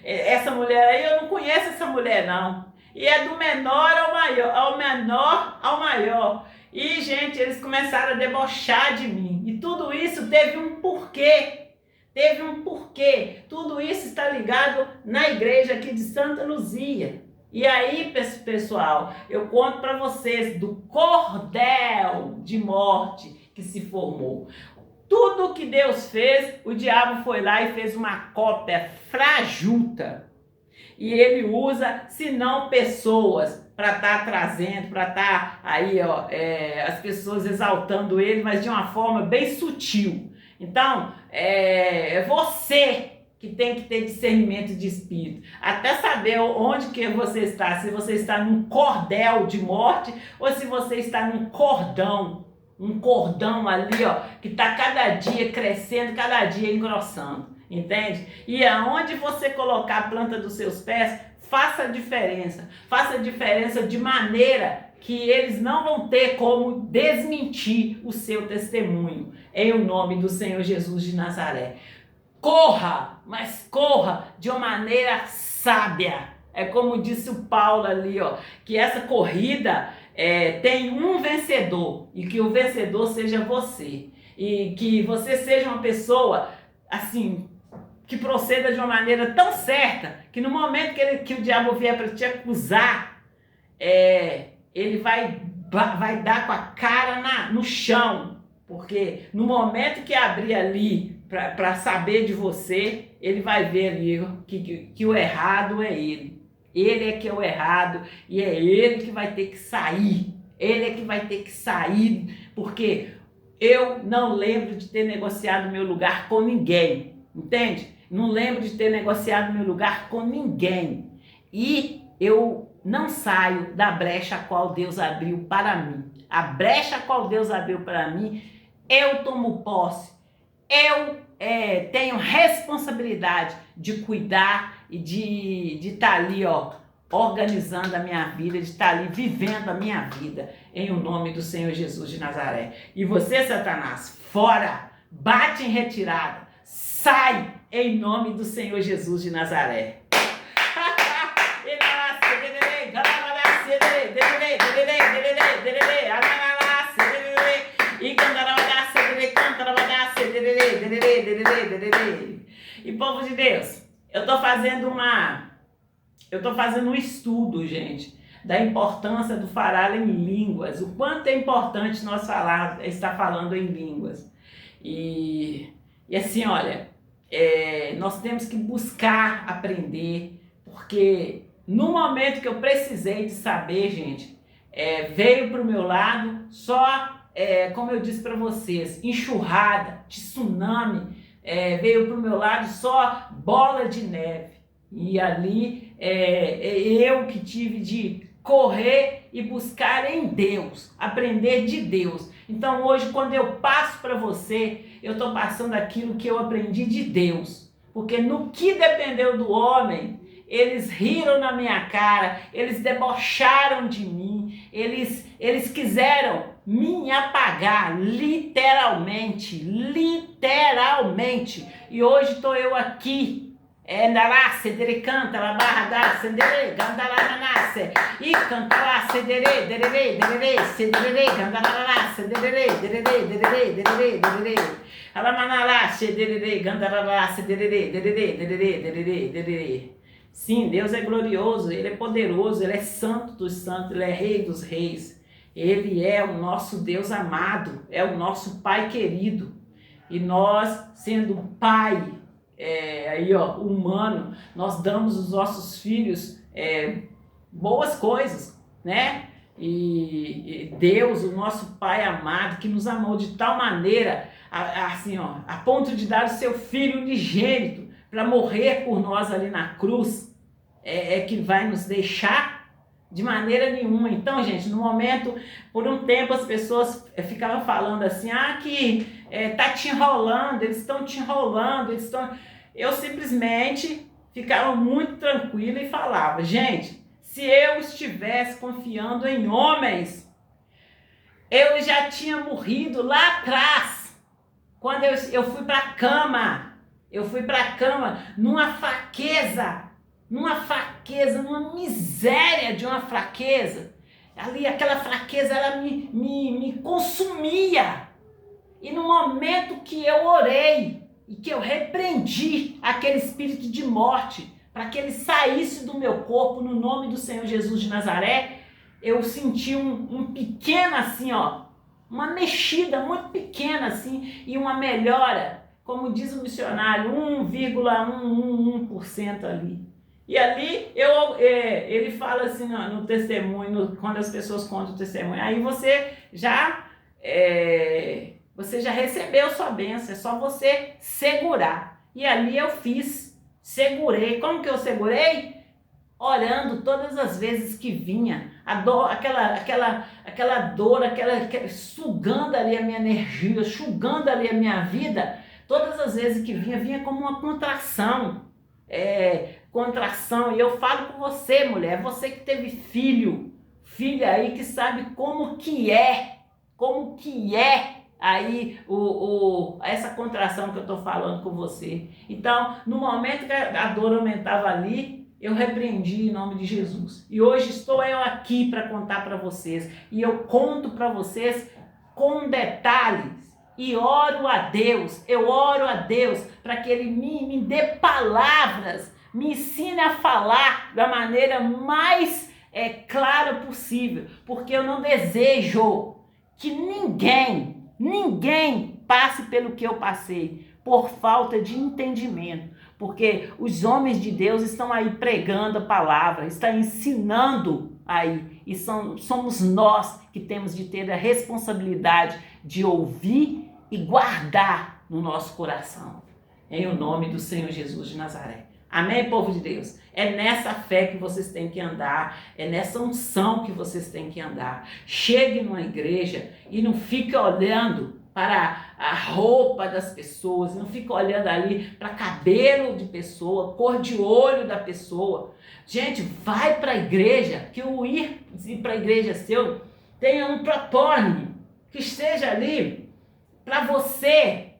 Essa mulher aí, eu não conheço essa mulher não. E é do menor ao maior, ao menor ao maior. E, gente, eles começaram a debochar de mim. E tudo isso teve um porquê. Teve um porquê. Tudo isso está ligado na igreja aqui de Santa Luzia. E aí, pessoal, eu conto para vocês do cordel de morte que se formou. Tudo que Deus fez, o diabo foi lá e fez uma cópia frajuta. E ele usa, se não pessoas, para estar trazendo, para estar aí, ó, as pessoas exaltando ele, mas de uma forma bem sutil. Então, é você que tem que ter discernimento de espírito, até saber onde que você está, se você está num cordel de morte ou se você está num cordão, um cordão ali, ó, que está cada dia crescendo, cada dia engrossando, entende? E aonde você colocar a planta dos seus pés, faça a diferença de maneira que eles não vão ter como desmentir o seu testemunho, em o nome do Senhor Jesus de Nazaré. Corra, mas corra de uma maneira sábia. É como disse o Paulo ali, ó, que essa corrida tem um vencedor e que o vencedor seja você. E que você seja uma pessoa, assim, que proceda de uma maneira tão certa que no momento que o diabo vier para te acusar, ele vai dar com a cara no chão. Porque no momento que abrir ali para saber de você, ele vai ver ali que o errado é ele. Ele é que é o errado e é ele que vai ter que sair. Ele é que vai ter que sair, porque eu não lembro de ter negociado meu lugar com ninguém, entende? Não lembro de ter negociado meu lugar com ninguém. E eu não saio da brecha a qual Deus abriu para mim. A brecha a qual Deus abriu para mim, eu tomo posse. Eu tenho responsabilidade de cuidar e de estar ali, ó, organizando a minha vida, de estar ali vivendo a minha vida, em o nome do Senhor Jesus de Nazaré. E você, Satanás, fora, bate em retirada, sai em nome do Senhor Jesus de Nazaré. E povo de Deus, eu tô fazendo um estudo, gente, da importância do falar em línguas, o quanto é importante nós estar falando em línguas. E E assim, olha, nós temos que buscar aprender, porque no momento que eu precisei de saber, gente, veio para o meu lado só, como eu disse para vocês, enxurrada, tsunami, veio para o meu lado só bola de neve. E ali eu que tive de correr e buscar em Deus, aprender de Deus. Então hoje, quando eu passo para você, eu estou passando aquilo que eu aprendi de Deus. Porque no que dependeu do homem, eles riram na minha cara, eles debocharam de mim, eles quiseram me apagar, literalmente. E hoje estou eu aqui. Ndará, cedere, canta, la barra da, cedere, gandala, nanase, e canta lá, cedere, derere, cedere, gandala, cedere, derere, alamanalá, cedere, gandala, cedere, derere. Sim, Deus é glorioso, Ele é poderoso, Ele é santo dos santos, Ele é rei dos reis. Ele é o nosso Deus amado, é o nosso Pai querido. E nós, sendo Pai, humano, nós damos aos nossos filhos boas coisas, né? E Deus, o nosso Pai amado, que nos amou de tal maneira, a ponto de dar o seu Filho unigênito para morrer por nós ali na cruz, que vai nos deixar de maneira nenhuma. Então, gente, no momento, por um tempo as pessoas ficavam falando assim, que tá te enrolando, eles estão te enrolando, Eu simplesmente ficava muito tranquila e falava, gente, se eu estivesse confiando em homens, eu já tinha morrido lá atrás, quando eu fui para a cama, numa fraqueza, numa miséria de uma fraqueza. Ali, aquela fraqueza, ela me consumia. E no momento que eu orei e que eu repreendi aquele espírito de morte, para que ele saísse do meu corpo, no nome do Senhor Jesus de Nazaré, eu senti um pequeno assim, uma mexida muito pequena assim, e uma melhora, como diz o missionário, 1,111% ali. E ali ele fala assim no testemunho, quando as pessoas contam o testemunho, aí você já recebeu sua bênção, é só você segurar. E ali eu segurei. Como que eu segurei? Orando todas as vezes que vinha, a dor, aquela dor, sugando ali a minha energia, sugando ali a minha vida, todas as vezes que vinha como uma contração, e eu falo com você, mulher, você que teve filha aí que sabe como que é aí essa contração que eu estou falando com você. Então, no momento que a dor aumentava ali, eu repreendi em nome de Jesus. E hoje estou eu aqui para contar para vocês. E eu conto para vocês com detalhes. E eu oro a Deus para que Ele me dê palavras, me ensine a falar da maneira mais clara possível. Porque eu não desejo que ninguém passe pelo que eu passei, por falta de entendimento. Porque os homens de Deus estão aí pregando a palavra, estão ensinando aí. E somos nós que temos de ter a responsabilidade de ouvir e guardar no nosso coração. Em o nome do Senhor Jesus de Nazaré. Amém, povo de Deus? É nessa fé que vocês têm que andar, é nessa unção que vocês têm que andar. Chegue numa igreja e não fique olhando para a roupa das pessoas, não fique olhando ali para cabelo de pessoa, cor de olho da pessoa. Gente, vai para a igreja, que o ir para a igreja seu tenha um propósito, que esteja ali para você,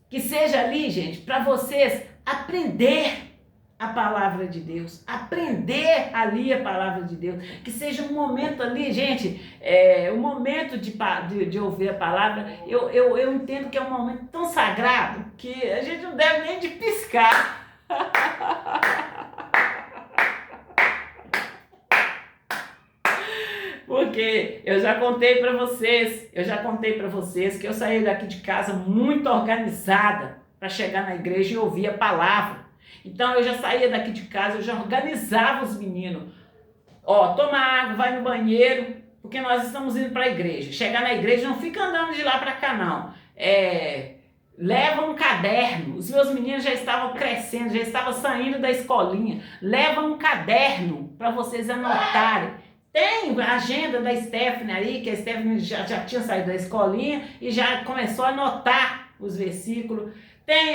que seja ali, gente, para vocês aprender a palavra de Deus, aprender ali a palavra de Deus, que seja um momento ali, gente, um momento de ouvir a palavra, eu entendo que é um momento tão sagrado, que a gente não deve nem de piscar. Porque eu já contei para vocês que eu saí daqui de casa muito organizada para chegar na igreja e ouvir a palavra. Então eu já saía daqui de casa, eu já organizava os meninos. Ó, toma água, vai no banheiro, porque nós estamos indo para a igreja. Chegar na igreja, não fica andando de lá para cá, não. Leva um caderno. Os meus meninos já estavam crescendo, já estavam saindo da escolinha. Leva um caderno para vocês anotarem. Tem a agenda da Stephanie aí, que a Stephanie já tinha saído da escolinha e já começou a anotar os versículos. Tem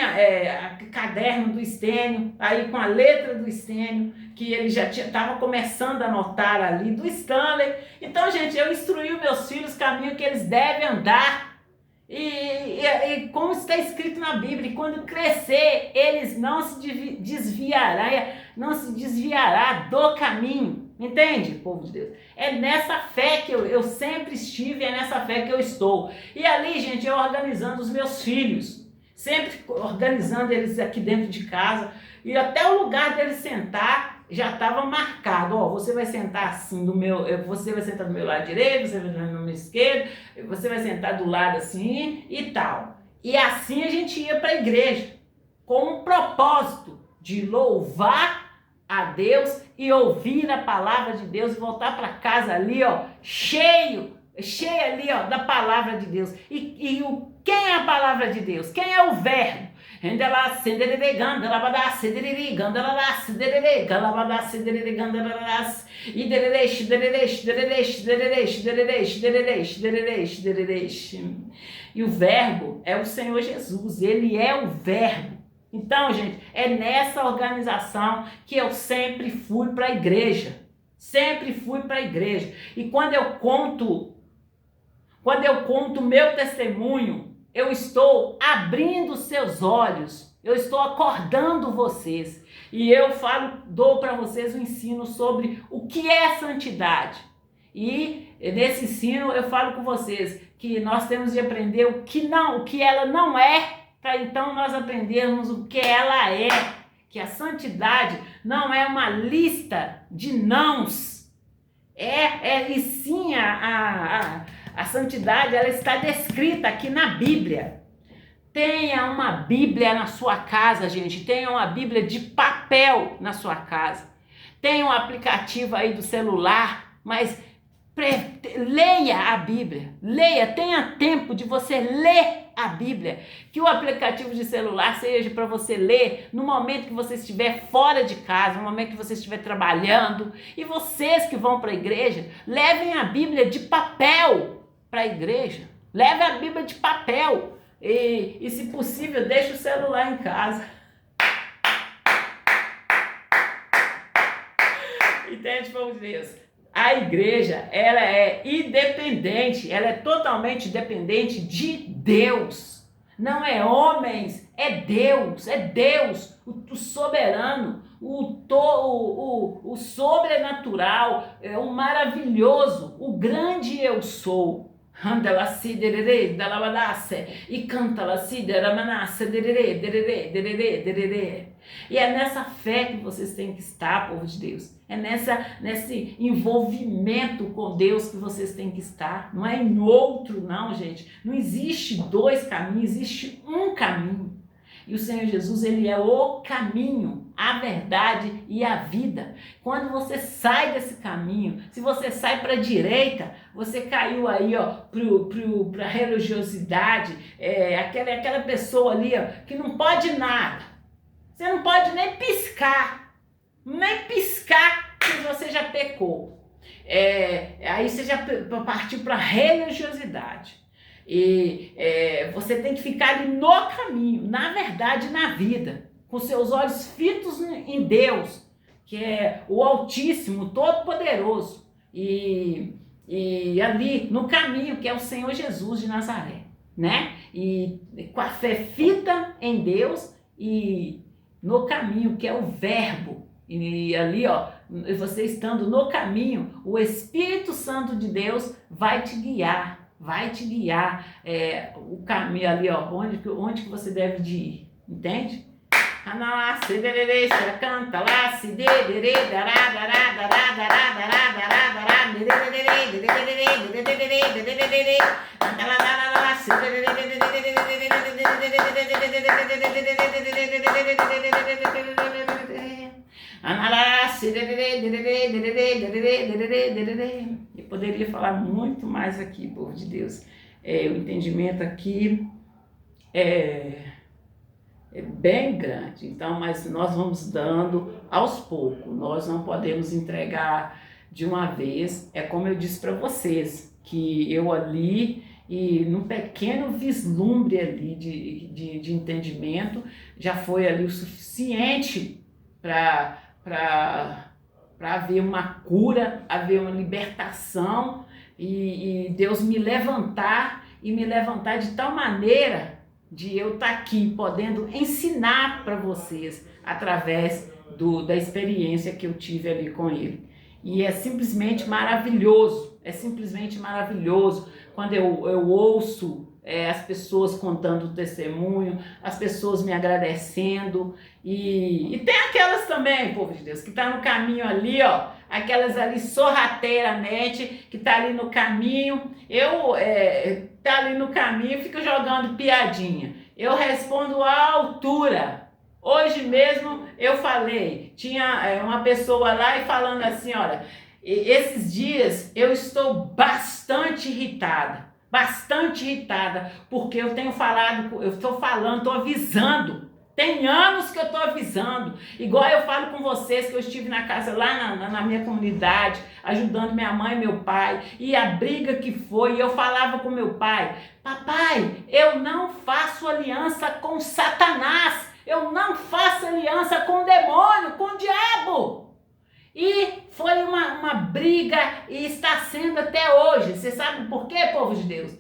caderno do Estênio, aí com a letra do Estênio, que ele já estava começando a anotar ali, do Stanley. Então, gente, eu instruí os meus filhos o caminho que eles devem andar. E como está escrito na Bíblia, quando crescer, eles não se desviará do caminho. Entende, povo de Deus? É nessa fé que eu sempre estive, é nessa fé que eu estou. E ali, gente, eu organizando os meus filhos, sempre organizando eles aqui dentro de casa, e até o lugar deles sentar já estava marcado. Ó, você vai sentar assim você vai sentar do meu lado direito, você vai sentar no meu esquerdo, você vai sentar do lado assim e tal. E assim a gente ia para a igreja, com um propósito de louvar a Deus e ouvir a palavra de Deus e voltar para casa ali, ó, cheio ali, ó, da palavra de Deus. Quem é a palavra de Deus? Quem é o verbo? E o verbo é o Senhor Jesus, ele é o verbo. Então, gente, é nessa organização que eu sempre fui para a igreja. Sempre fui para a igreja. E quando eu conto o meu testemunho, eu estou abrindo seus olhos, eu estou acordando vocês. E eu dou para vocês um ensino sobre o que é santidade. E nesse ensino eu falo com vocês que nós temos de aprender o que ela não é, para então nós aprendermos o que ela é, que a santidade não é uma lista de nãos, e sim a santidade, ela está descrita aqui na Bíblia. Tenha uma Bíblia na sua casa, gente, tenha uma Bíblia de papel na sua casa, tenha um aplicativo aí do celular, mas leia a Bíblia, tenha tempo de você ler a Bíblia, que o aplicativo de celular seja para você ler no momento que você estiver fora de casa, no momento que você estiver trabalhando. E vocês que vão para a igreja, levem a Bíblia de papel para a igreja, leve a Bíblia de papel e se possível, deixe o celular em casa. Entende, povo de Deus? A igreja, ela é independente, ela é totalmente dependente de Deus. Não é homens, é Deus, o soberano, o sobrenatural, o maravilhoso, o grande eu sou. E canta lá, e é nessa fé que vocês têm que estar, povo de Deus. É nesse envolvimento com Deus que vocês têm que estar. Não é em outro, não, gente. Não existe dois caminhos, existe um caminho. E o Senhor Jesus, ele é o caminho, a verdade e a vida. Quando você sai desse caminho, se você sai para a direita, você caiu aí, ó, para a religiosidade, aquela pessoa ali, ó, que não pode nada. Você não pode nem piscar que você já pecou. Aí você já partiu para a religiosidade. E você tem que ficar ali no caminho, na verdade, na vida, com seus olhos fitos em Deus, que é o Altíssimo, Todo-Poderoso, e ali no caminho, que é o Senhor Jesus de Nazaré, né? E com a fé fita em Deus e no caminho, que é o Verbo. E ali, ó, você estando no caminho, o Espírito Santo de Deus vai te guiar o caminho ali, ó, onde que você deve de ir, entende? Canta lá, Eu poderia falar muito mais aqui, povo de Deus. O entendimento aqui é bem grande, então, mas nós vamos dando aos poucos, nós não podemos entregar de uma vez. É como eu disse para vocês, que eu ali, e num pequeno vislumbre ali de entendimento, já foi ali o suficiente para haver uma cura, haver uma libertação, e Deus me levantar, e me levantar de tal maneira de eu estar aqui podendo ensinar para vocês através da experiência que eu tive ali com ele. E é simplesmente maravilhoso quando eu ouço as pessoas contando o testemunho, as pessoas me agradecendo, e tem aquelas também, povo de Deus, que tá no caminho ali, ó, aquelas ali sorrateiramente, que tá ali no caminho, tá ali no caminho, fica jogando piadinha, eu respondo à altura. Hoje mesmo eu falei, tinha uma pessoa lá e falando assim, olha, esses dias eu estou bastante irritada, porque eu estou avisando. Tem anos que eu estou avisando, igual eu falo com vocês que eu estive na casa lá na minha comunidade, ajudando minha mãe e meu pai, e a briga que foi, eu falava com meu pai, papai, eu não faço aliança com Satanás, eu não faço aliança com o demônio, com o diabo. E foi uma briga, e está sendo até hoje. Você sabe por quê, povo de Deus?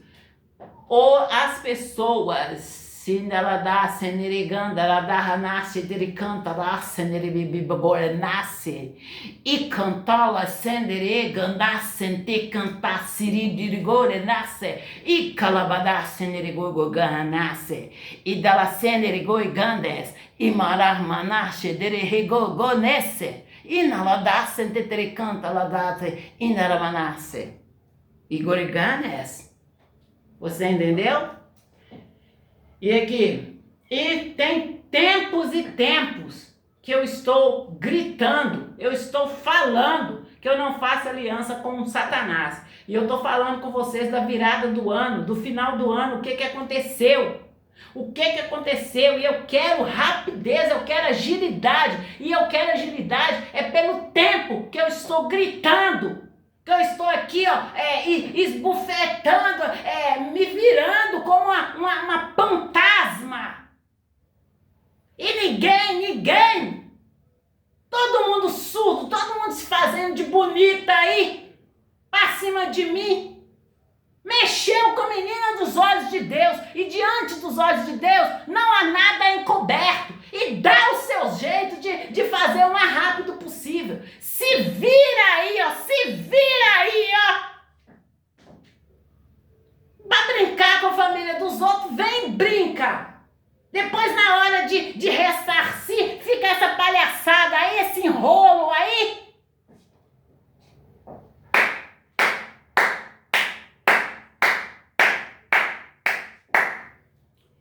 Ou as pessoas, se ela dá seneriganda, ela dá nasce, ele canta lá, seneribibibora nasce, e cantola senereganda, sente cantar siridirigore nasce, e calabada senerigogoga nasce, e dala senerigoi gandes, e marar manache, deregogo nesse. E na ladasse de trecanta ladate e na ramanasse. Igoriganes. Você entendeu? E aqui, e tem tempos e tempos que eu estou gritando, eu estou falando que eu não faço aliança com Satanás. E eu estou falando com vocês da virada do ano, do final do ano, o que aconteceu. O que aconteceu? E eu quero rapidez, eu quero agilidade. E eu quero agilidade é pelo tempo que eu estou gritando, que eu estou aqui, ó, esbufetando, me virando como uma fantasma. E ninguém, todo mundo surdo, todo mundo se fazendo de bonita aí, pra cima de mim. Mexeu com a menina dos olhos de Deus, e diante dos olhos de Deus não há nada encoberto, e dá o seu jeito de fazer o mais rápido possível. Se vira aí, ó. Pra brincar com a família dos outros, vem brinca. Depois, na hora de ressarcir, fica essa palhaçada aí, esse enrolo aí.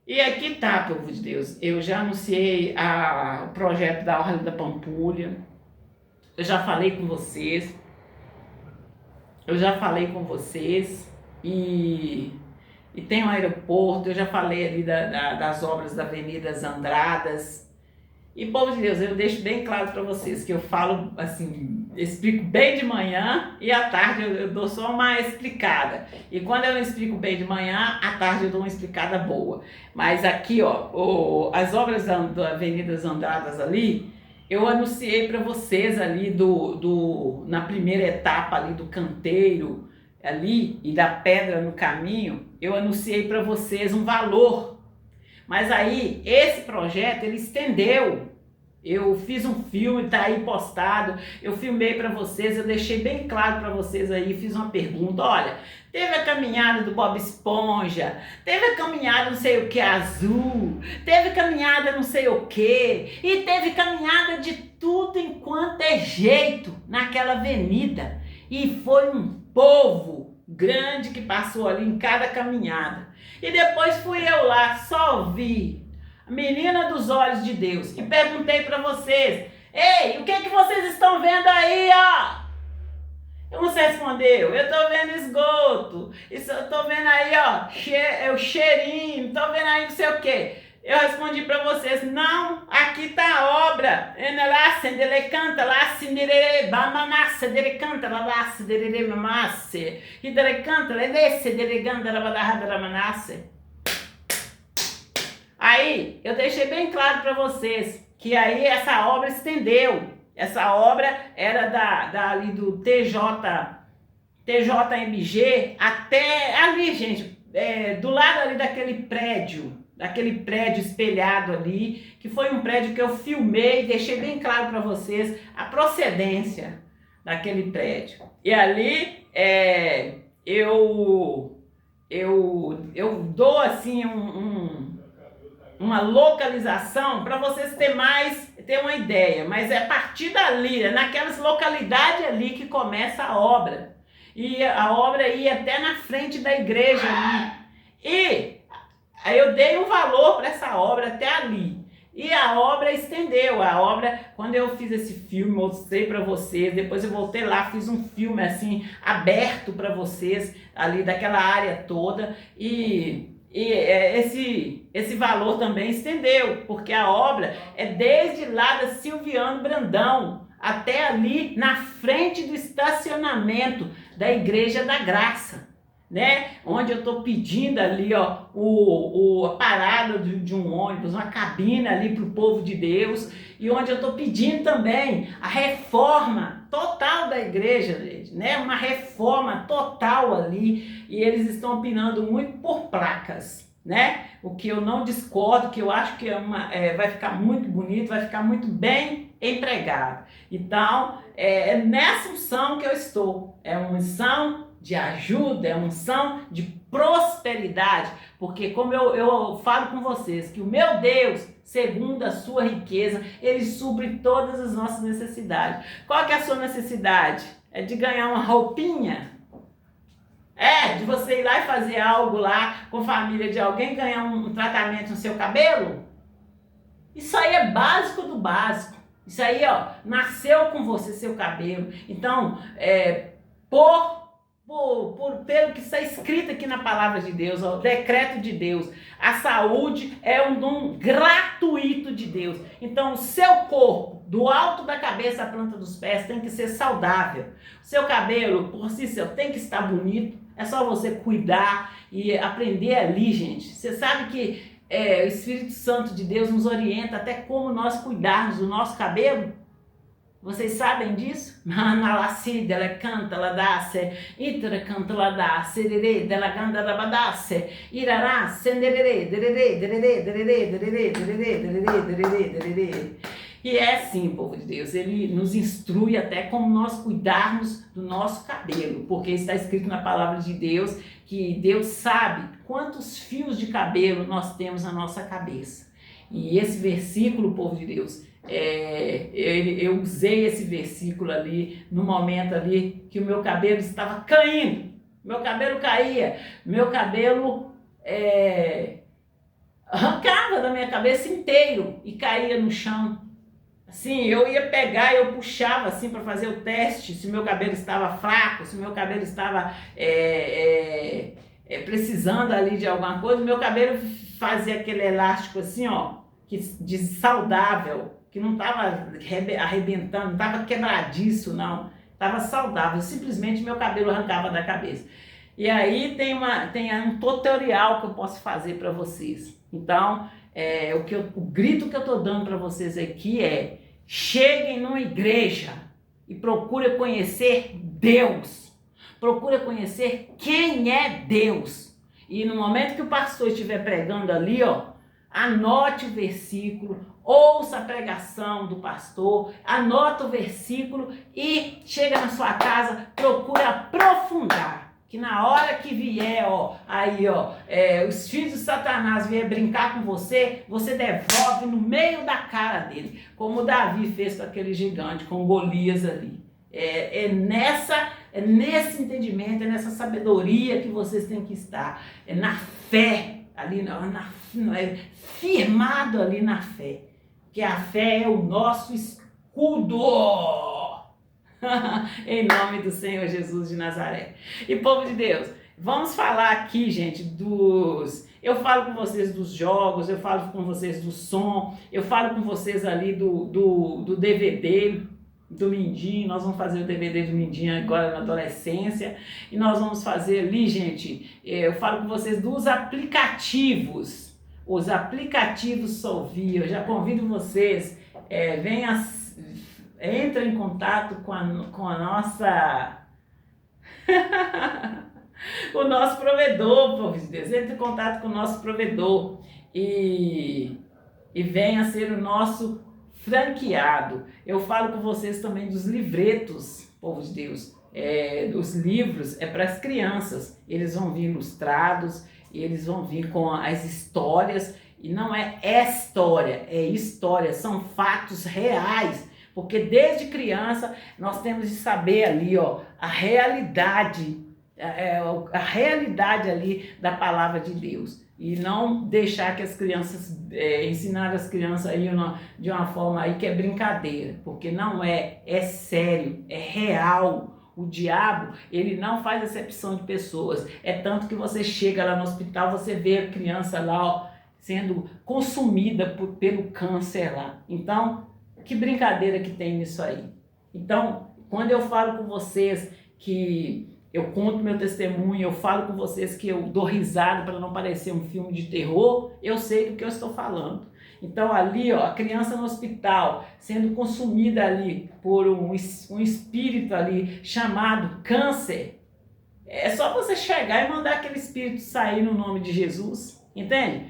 E aqui tá, povo de Deus, eu já anunciei o projeto da Orla da Pampulha, eu já falei com vocês, e tem um aeroporto, eu já falei ali das obras da Avenida Andradas. E, povo de Deus, eu deixo bem claro para vocês que eu falo assim, explico bem de manhã, e à tarde eu dou só uma explicada. E quando eu não explico bem de manhã, à tarde eu dou uma explicada boa. Mas aqui, ó, as obras da Avenida Andradas ali, eu anunciei para vocês ali na primeira etapa ali do canteiro ali e da pedra no caminho, eu anunciei para vocês um valor. Mas aí, esse projeto, ele estendeu. Eu fiz um filme, tá aí postado, eu filmei para vocês, eu deixei bem claro para vocês aí, fiz uma pergunta, olha, teve a caminhada do Bob Esponja, teve a caminhada não sei o que azul, teve caminhada não sei o que, e teve caminhada de tudo enquanto é jeito naquela avenida, e foi um povo grande que passou ali em cada caminhada. E depois fui eu lá, só vi a menina dos olhos de Deus, e perguntei para vocês: ei, o que que vocês estão vendo aí, ó? E você respondeu: eu tô vendo esgoto, isso, eu tô vendo aí, ó, o cheirinho, tô vendo aí não sei o quê. Eu respondi para vocês: não, aqui tá a obra. Lá, sendele canta, lá, sendere, bamanasse, dele canta, lá, sendere, mamasse, e dele canta, levesse, dele ganda, lá, manasse. Aí, eu deixei bem claro para vocês que aí essa obra estendeu. Essa obra era ali do TJMG até ali, gente, do lado ali daquele prédio espelhado ali, que foi um prédio que eu filmei, deixei bem claro para vocês a procedência daquele prédio. E ali eu dou assim uma localização para vocês ter uma ideia, mas é a partir dali, naquelas localidades ali que começa a obra. E a obra ia até na frente da igreja ali. E aí eu dei um valor para essa obra até ali. E a obra estendeu. A obra, quando eu fiz esse filme, mostrei para vocês. Depois eu voltei lá, fiz um filme assim, aberto para vocês, ali daquela área toda. E esse valor também estendeu, porque a obra é desde lá da Silviano Brandão até ali na frente do estacionamento da Igreja da Graça, né? Onde eu estou pedindo ali, ó, a parada de um ônibus, uma cabine ali para o povo de Deus, e onde eu estou pedindo também a reforma total da igreja, né? Uma reforma total ali, e eles estão opinando muito por placas, né? O que eu não discordo, que eu acho que vai ficar muito bonito, vai ficar muito bem empregado. Então, é nessa unção que eu estou, é uma unção de ajuda, é uma unção de prosperidade, porque como eu falo com vocês, que o meu Deus, segundo a sua riqueza, ele supre todas as nossas necessidades. Qual que é a sua necessidade? É de ganhar uma roupinha? De você ir lá e fazer algo lá com a família de alguém, ganhar um tratamento no seu cabelo? Isso aí é básico do básico. Isso aí, ó, nasceu com você, seu cabelo. Então, pelo que está escrito aqui na palavra de Deus, ó, o decreto de Deus, a saúde é um dom gratuito de Deus. Então, o seu corpo, do alto da cabeça à planta dos pés, tem que ser saudável. O seu cabelo, por si só, tem que estar bonito. É só você cuidar e aprender ali, gente. Você sabe que o Espírito Santo de Deus nos orienta até como nós cuidarmos do nosso cabelo? Vocês sabem disso? Manalasi dela canta la dace, itra canta la dace, derere dela ganda la badace, irará senderere, derere, derere, derere, derere, derere, derere, derere, derere. E é assim, povo de Deus, ele nos instrui até como nós cuidarmos do nosso cabelo, porque está escrito na palavra de Deus que Deus sabe quantos fios de cabelo nós temos na nossa cabeça. E esse versículo, povo de Deus, eu usei esse versículo ali no momento ali que o meu cabelo estava caindo, meu cabelo caía, meu cabelo arrancava da minha cabeça inteiro e caía no chão. Assim, eu ia pegar, eu puxava assim para fazer o teste, se o meu cabelo estava fraco, se o meu cabelo estava precisando ali de alguma coisa. O meu cabelo fazia aquele elástico assim, ó, de saudável, que não estava arrebentando, não estava quebradiço, não, estava saudável, simplesmente meu cabelo arrancava da cabeça. E aí tem um tutorial que eu posso fazer para vocês. Então, o grito que eu estou dando para vocês aqui é: cheguem numa igreja e procurem conhecer Deus, procurem conhecer quem é Deus. E no momento que o pastor estiver pregando ali, ó, anote o versículo, ouça a pregação do pastor, anota o versículo e chega na sua casa, procure aprofundar. Que na hora que vier, ó, aí, ó, os filhos de Satanás vier brincar com você, você devolve no meio da cara dele, como Davi fez com aquele gigante, com Golias ali. É nesse entendimento, é nessa sabedoria que vocês têm que estar. É na fé, ali é firmado ali na fé. Que a fé é o nosso escudo. Em nome do Senhor Jesus de Nazaré. E povo de Deus, vamos falar aqui, gente, eu falo com vocês dos jogos, eu falo com vocês do som, eu falo com vocês ali do DVD do Mindinho. Nós vamos fazer o DVD do Mindinho agora na adolescência. E nós vamos fazer ali, gente, eu falo com vocês dos aplicativos. Os aplicativos Solvi. Eu já convido vocês, entra em contato com a nossa... o nosso provedor, povo de Deus. Entre em contato com o nosso provedor e venha ser o nosso franqueado. Eu falo com vocês também dos livretos, povo de Deus. Os livros é para as crianças. Eles vão vir ilustrados, eles vão vir com as histórias. E não é história, é história. São fatos reais. Porque desde criança nós temos de saber ali, ó, a realidade ali da palavra de Deus. E não deixar que as crianças, ensinar as crianças aí de uma forma aí que é brincadeira. Porque não é sério, é real. O diabo, ele não faz acepção de pessoas. É tanto que você chega lá no hospital, você vê a criança lá, ó, sendo consumida pelo câncer lá. Então, que brincadeira que tem nisso aí. Então, quando eu falo com vocês que eu conto meu testemunho, eu falo com vocês que eu dou risada para não parecer um filme de terror, eu sei do que eu estou falando. Então ali, ó, a criança no hospital sendo consumida ali por um espírito ali chamado câncer, é só você chegar e mandar aquele espírito sair no nome de Jesus, entende?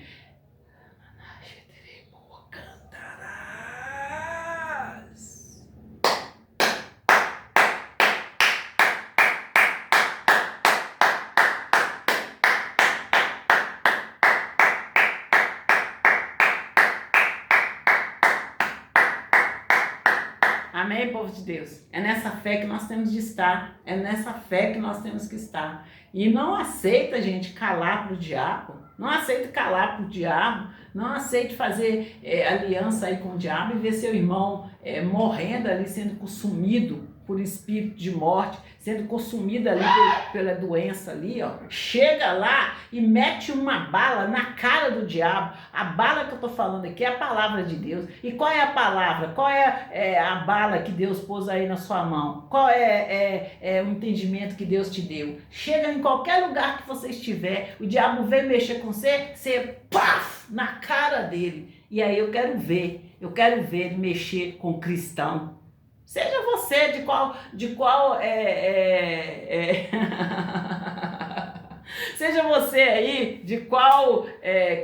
Amém, povo de Deus? É nessa fé que nós temos de estar. É nessa fé que nós temos que estar. E não aceita, gente, calar para o diabo. Não aceita calar para o diabo. Não aceite fazer aliança aí com o diabo e ver seu irmão morrendo ali, sendo consumido por espírito de morte, sendo consumido ali pela doença ali, ó. Chega lá e mete uma bala na cara do diabo. A bala que eu tô falando aqui é a palavra de Deus. E qual é a palavra? Qual é a bala que Deus pôs aí na sua mão? Qual é o entendimento que Deus te deu? Chega em qualquer lugar que você estiver, o diabo vem mexer com você paf, na cara dele. E aí eu quero ver ele mexer com cristão. Seja você de qual seja você aí de qual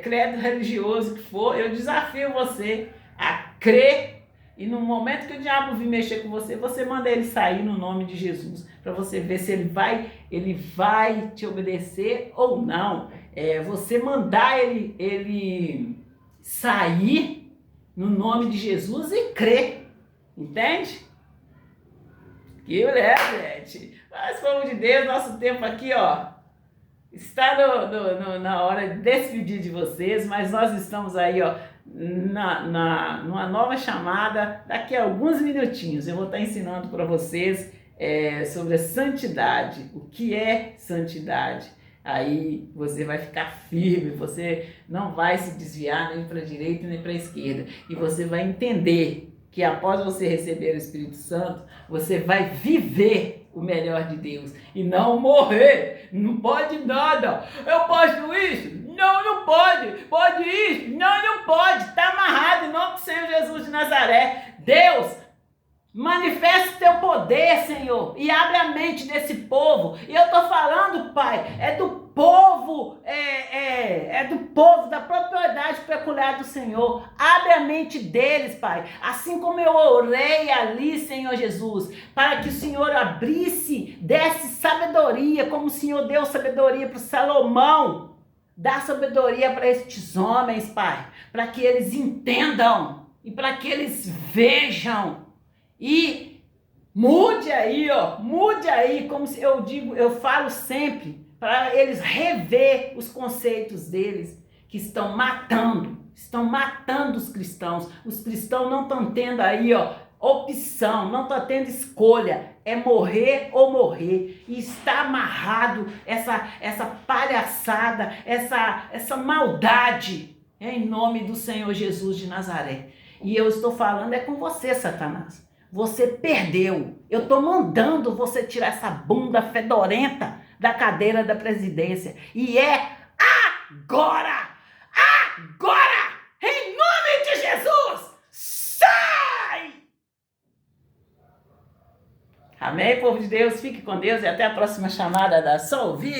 credo religioso que for, eu desafio você a crer, e no momento que o diabo vir mexer com você, você manda ele sair no nome de Jesus, para você ver se ele vai te obedecer ou não. Você mandar ele sair no nome de Jesus e crer, entende? Que mulher, gente. Mas, povo de Deus, nosso tempo aqui, ó, está na hora de despedir de vocês, mas nós estamos aí, ó, numa nova chamada. Daqui a alguns minutinhos eu vou estar ensinando para vocês sobre a santidade. O que é santidade? Aí você vai ficar firme, você não vai se desviar nem para a direita nem para a esquerda. E você vai entender que após você receber o Espírito Santo, você vai viver o melhor de Deus e não morrer. Não pode nada. Eu posso isso? Não, não pode. Pode isso? Não, não pode. Está amarrado em nome do Senhor Jesus de Nazaré. Deus, manifesta o teu poder, Senhor, e abre a mente desse povo. E eu estou falando, Pai, é do povo, do povo, da propriedade peculiar do Senhor. Abre a mente deles, Pai, assim como eu orei ali, Senhor Jesus, para que o Senhor abrisse, desse sabedoria, como o Senhor deu sabedoria para Salomão. Dá sabedoria para estes homens, Pai, para que eles entendam e para que eles vejam e Mude aí, ó, mude aí, como eu digo, eu falo sempre, para eles rever os conceitos deles, que estão matando os cristãos. Os cristãos não estão tendo aí, ó, opção, não estão tendo escolha, é morrer ou morrer. E está amarrado essa palhaçada, essa maldade, em nome do Senhor Jesus de Nazaré. E eu estou falando é com você, Satanás. Você perdeu. Eu estou mandando você tirar essa bunda fedorenta da cadeira da presidência. E é agora! Agora! Em nome de Jesus! Sai! Amém, povo de Deus? Fique com Deus e até a próxima chamada da Solvi.